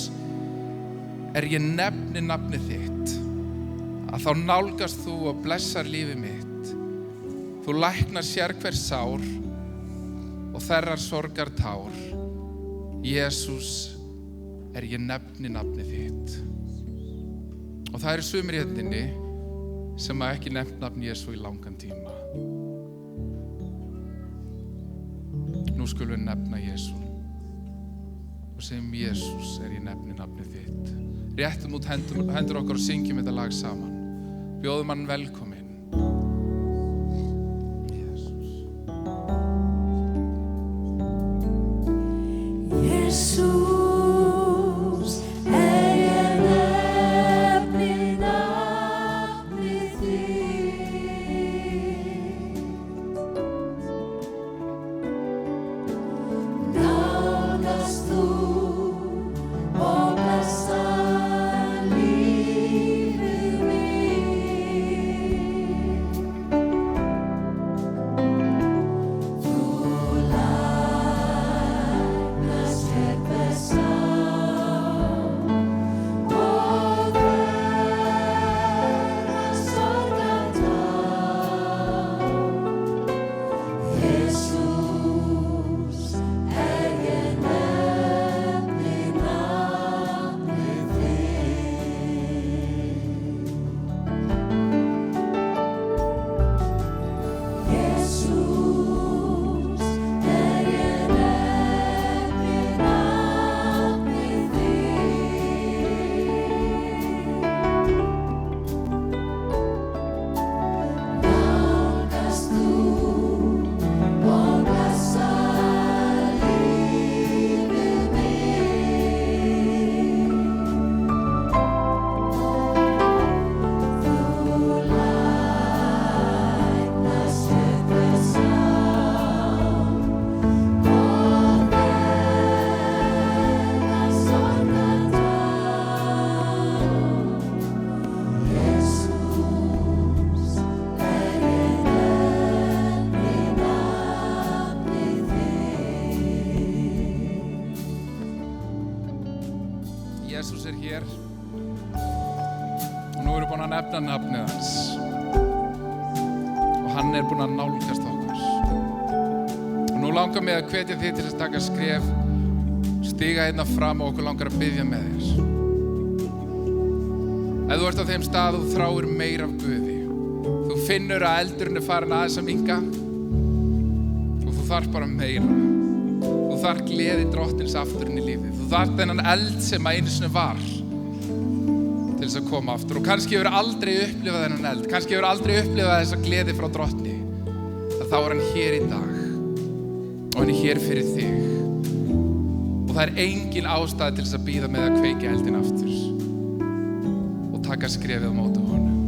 ég nefni nafnið þitt, að þá nálgast þú og blessar lífið mitt. Þú læknar sérhver sár og þerrar sorgar tár. Jesús, ég nefni nafnið þitt. Og það sumir hérna sem ekki nefnt nafn Jesú í langan tíma. Nú skulum við nefna Jesú og segjum Jesús, ég nefni nafnið þitt. Réttum út hendur okkar og syngjum þetta lag saman. Bjóðum hann velkomin. Jesús, ég nefni nafnið þitt. Nálgast þú og blessar lífið mitt. nefna nafnið hans. Og hann búinn að nálgast okkur. Og nú langar mig að hvetja þig til að taka skref, stiga hérna fram og okkur langar að biðja með þér. Ef þú ert á þeim stað og þú þráir meira af Guði, þú finnur að eldurinn farin aðeins að minnka og þú þarf bara meira. Þú þarf gleði drottins aftur inn í lífið. Þú þarf þennan eld sem einu sinni var til þess að koma aftur. Og kannski hefur aldrei upplifað þennan eld, kannski hefur aldrei upplifað þessa gleði frá drottni. Þá hann hér í dag og hann hér fyrir þig. Og það engin ástæða til þess að bíða með að kveikja eldin aftur og taka skrefið á móti honum.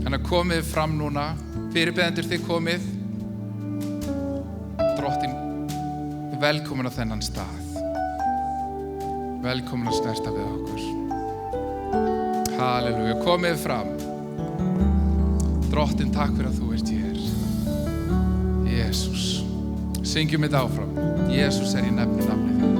Þannig að komið fram núna, fyrirbeðendur þið komið. Drottinn, velkomin á þennan stað. Velkomin að snerta við okkur. Halleluja, komið fram. Drottinn, takk fyrir að þú ert hér. Jesús, syngjum þetta áfram. Jesús í nefni nafnið þín.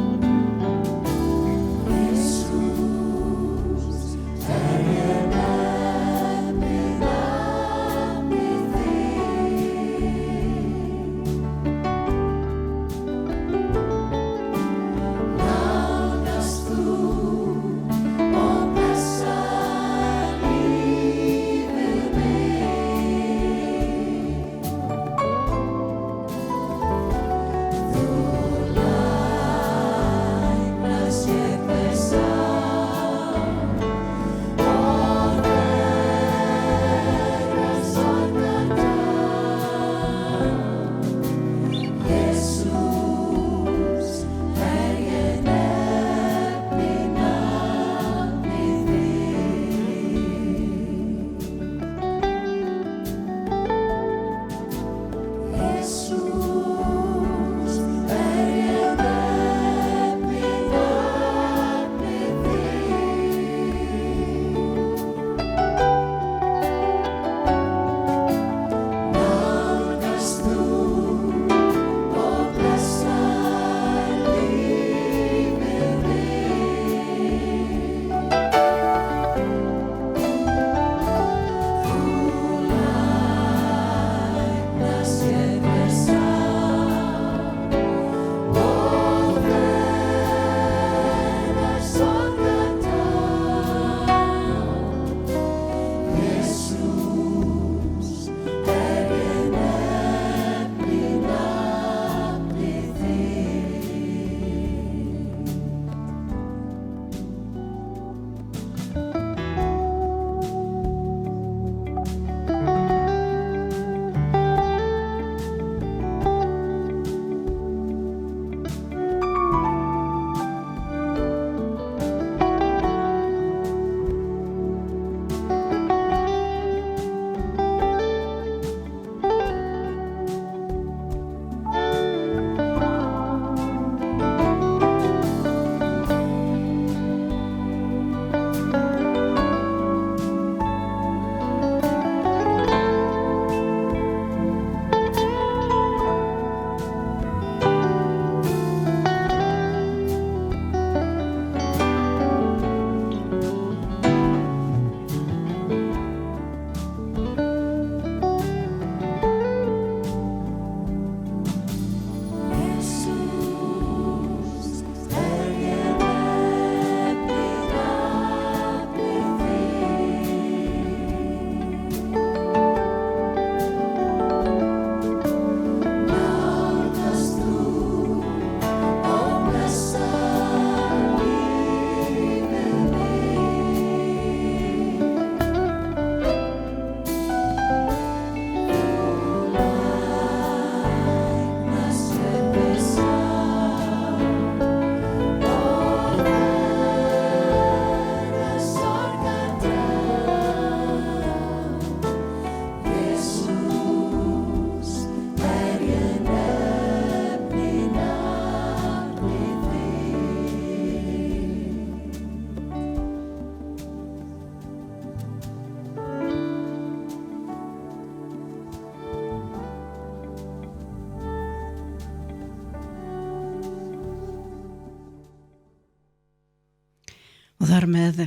Og þar með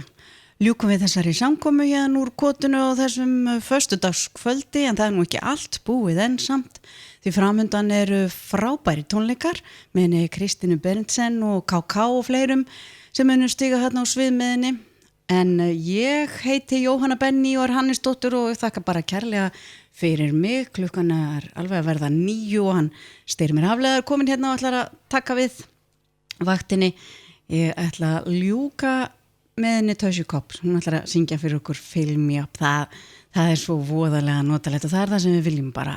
ljúkum við þessari samkomu hérna úr kotunu á þessum föstudagskvöldi, en það nú ekki allt búið enn samt, því framundan eru frábæri tónleikar með henni Kristínu Berntsen og KK og fleirum sem munu stiga hérna á sviðmiðinni. En ég heiti Jóhanna Benný og Hannesdóttir og þakka bara kærlega fyrir mig. Klukkan alveg að verða 9 og hann Styrmir Hafleðar komin hérna og ætlar að taka við vaktinni. Ég ætla að ljúka með henni Tösju Kopp. Hún ætlar að syngja fyrir okkur Fill Me Up. Það svo voðalega notalegt og það það sem við viljum bara,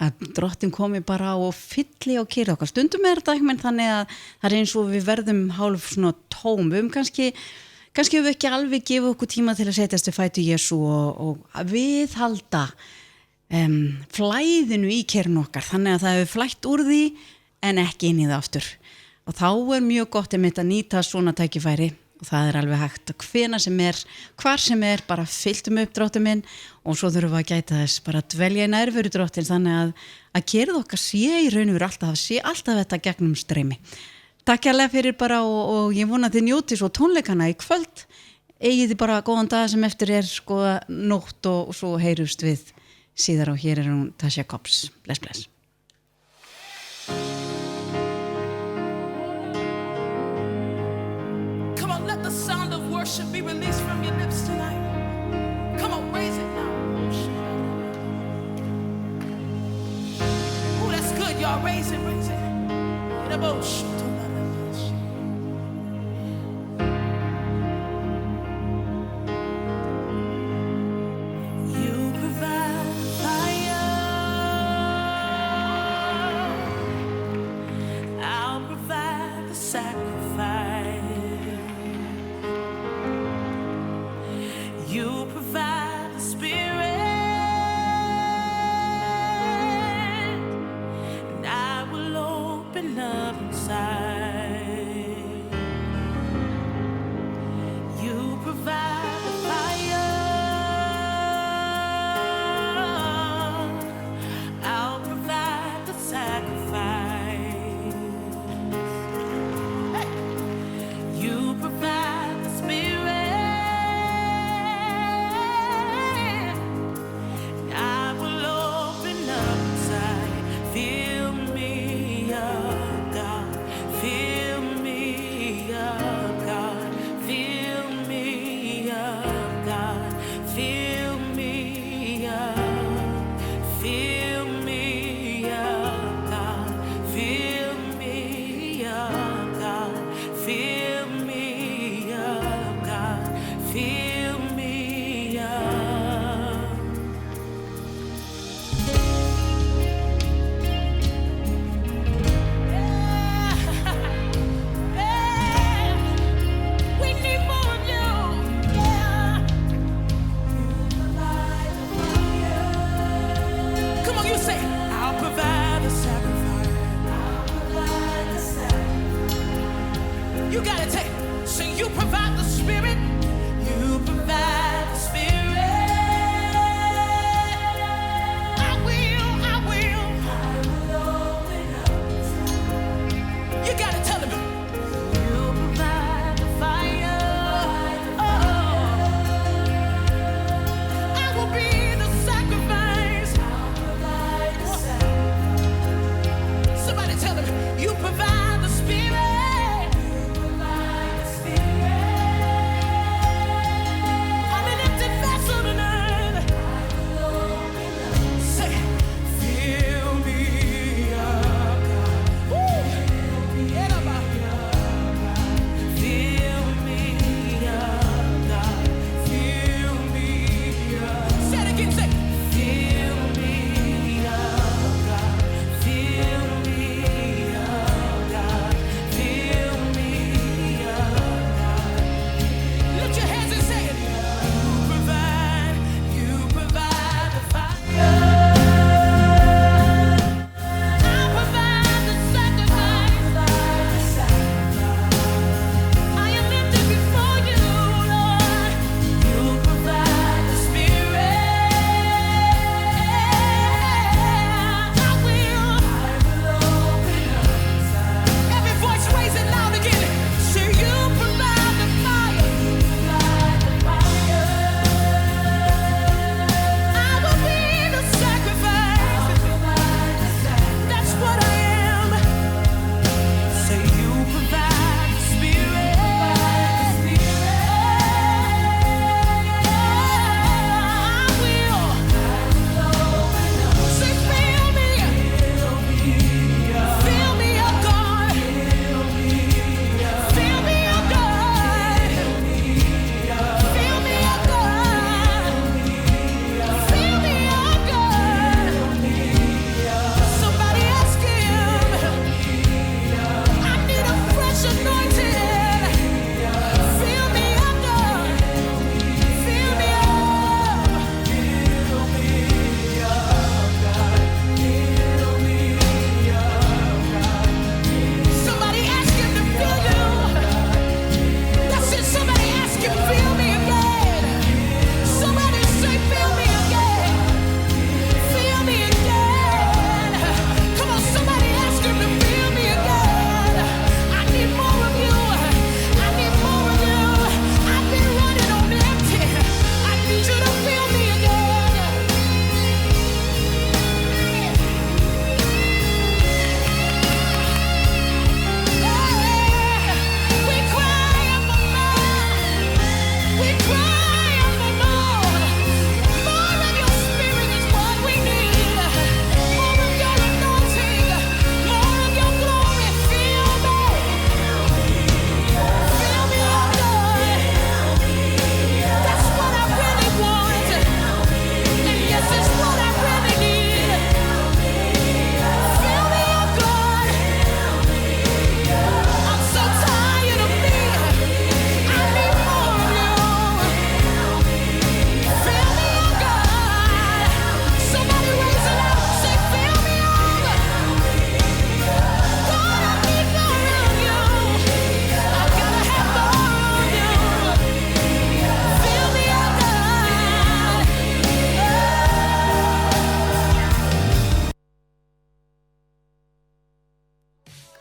að drottin komi bara og fylli og kýra okkar. Stundum þetta ekki, menn þannig að það eins og við verðum hálf svona tóm. Við kannski hefur við ekki alveg gefið okkur tíma til að setjast við fætu Jesú og viðhalda flæðinu í kerun okkar, þannig að það hefur flætt úr því en ekki inn í það aftur. Og þá mjög gott að nýta svona tækifæri og það alveg hægt að hvena sem hvar sem bara fylltum upp drottin minn og svo þurfum við að gæta þess bara að dvelja í nærveru drottin, þannig að kerið okkar sé í raun og veru alltaf þetta gegnum streymi. Takk hérlega fyrir bara og ég vona að þið njóti svo tónleikana í kvöld. Eigið þið bara góðan dag sem eftir góða nótt og svo heyrust við síðar og hér hún Tasja Kopps. Bless, bless. Come on, let the sound of worship be released from your lips tonight. Come on, raise it now. Oh, that's good, y'all. Raise it, raise it. In a boat.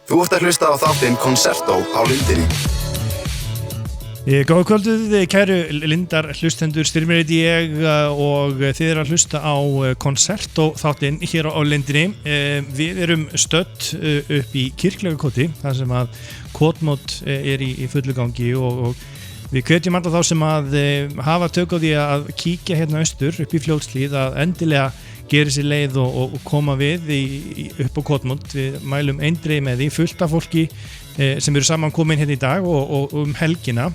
Þú ert að hlusta á þáttinn Concerto á Lindinni. Góða kvöldið, kæru Lindar hlustendur, Styrmir heiti ég og þið að hlusta á Concerto þáttinn hér á Lindinni. Við erum stödd upp í Kirklegakoti, þar sem að kotmót í fullu gangi og við hvetjum alla þá sem að hafa tök á því að kíkja hérna austur upp í Fljótshlíð að endilega gera sér leið og koma við upp á kotmót. Við mælum eindregið með því, fullt af fólki sem eru samankomin hérna í dag og helgina.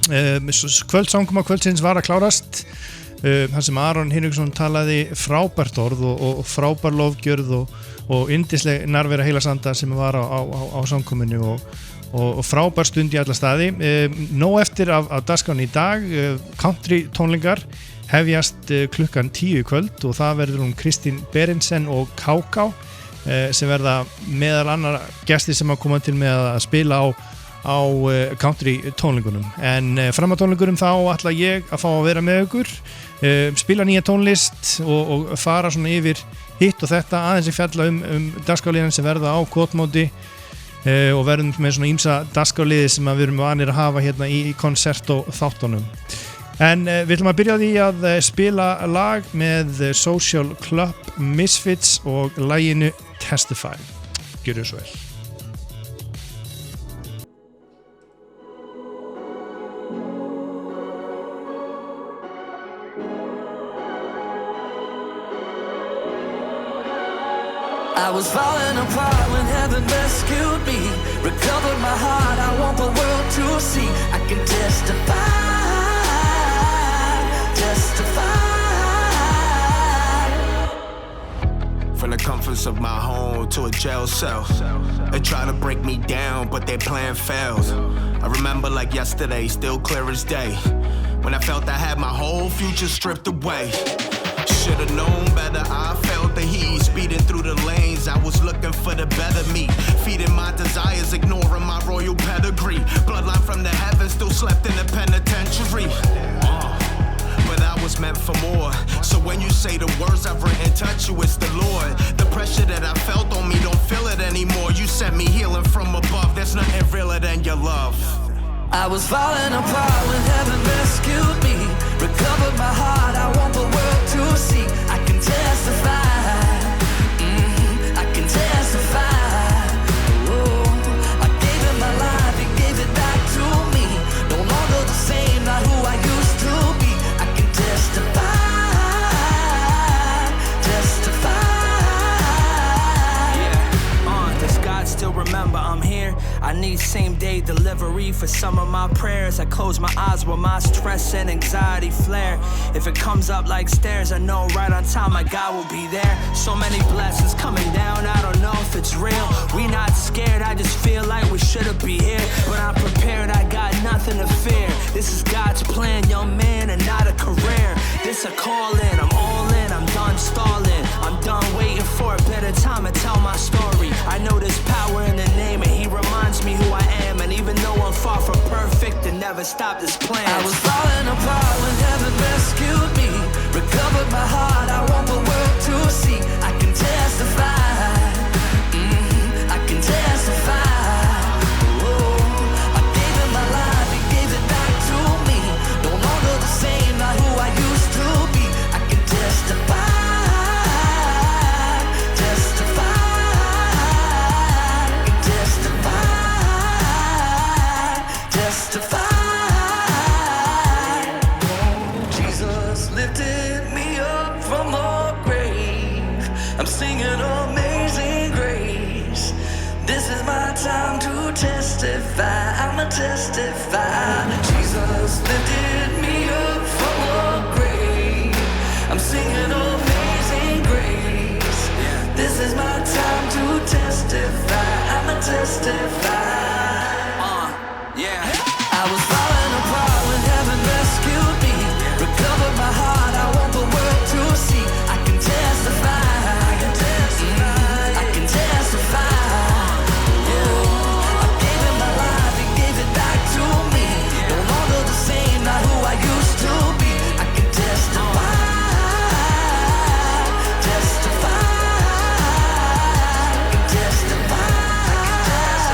Kvöldsamkoma kvöldsins var að klárast þar sem Aron Hinriksson talaði frábært orð og frábær lofgjörð og yndisleg nærvera heila sanda sem var á samkominu og frábær stund í alla staði. Nóg eftir af dagskránni í dag, country tónlingar hefjast klukkan 10 í kvöld og það verður Kristín Berendsen og Káká sem verða meðal annar gestir sem að koma til með að spila á country tónlingunum. En fram að tónlingunum þá ætla ég að fá að vera með ykkur, spila nýja tónlist og fara svona yfir hitt og þetta, aðeins að fjalla dagskrárliðin sem verða á kotmóti og verðum með svona ýmsa dagskrárliði sem við erum vanir að hafa hérna í Concerto þáttunum. En við ætlum að byrja því að spila lag með Social Club Misfits og laginu Testify. Gjörðu svo vel. I was falling apart when heaven rescued me. Recovered my heart, I want the world to see. I can testify, From the comforts of my home to a jail cell. They try to break me down, but their plan fails. I remember like yesterday, still clear as day, when I felt I had my whole future stripped away. Should've known better, I felt the heat. Speeding through the lanes, I was looking for the better me. Feeding my desires, ignoring my royal pedigree. Bloodline from the heavens, still slept in the penitentiary. But I was meant for more. So when you say the words I've written touch you, it's the Lord. The pressure that I felt on me, don't feel it anymore. You sent me healing from above, there's nothing realer than your love. I was falling apart when heaven rescued me. Recovered my heart, I want the world to see. I can testify, I can testify. Oh, I gave him my life, he gave it back to me. No longer the same, not who I used to be. I can testify, does God still remember I'm here? I need same day delivery for some of my prayers. I close my eyes while my stress and anxiety flare. If it comes up like stairs, I know right on time my God will be there. So many blessings coming down, I don't know if it's real. We not scared, I just feel like we should've be here. But I'm prepared, I got nothing to fear. This is God's plan, young man, and not a career. This a call-in, I'm all in, I'm done stalling. I'm done waiting for a better time to tell my story. I know there's power in the name and he reminds me who I am. And even though I'm far from perfect, it never stopped his plan. I was falling apart when heaven rescued me. Recovered my heart, I want the world to see. I can testify, I can testify. Oh, I gave him my life, he gave it back to me. No longer the same, not who I used to be. I can testify. Jesus lifted me up from the grave. I'm singing Amazing Grace. This is my time to testify. I'ma testify. Jesus lifted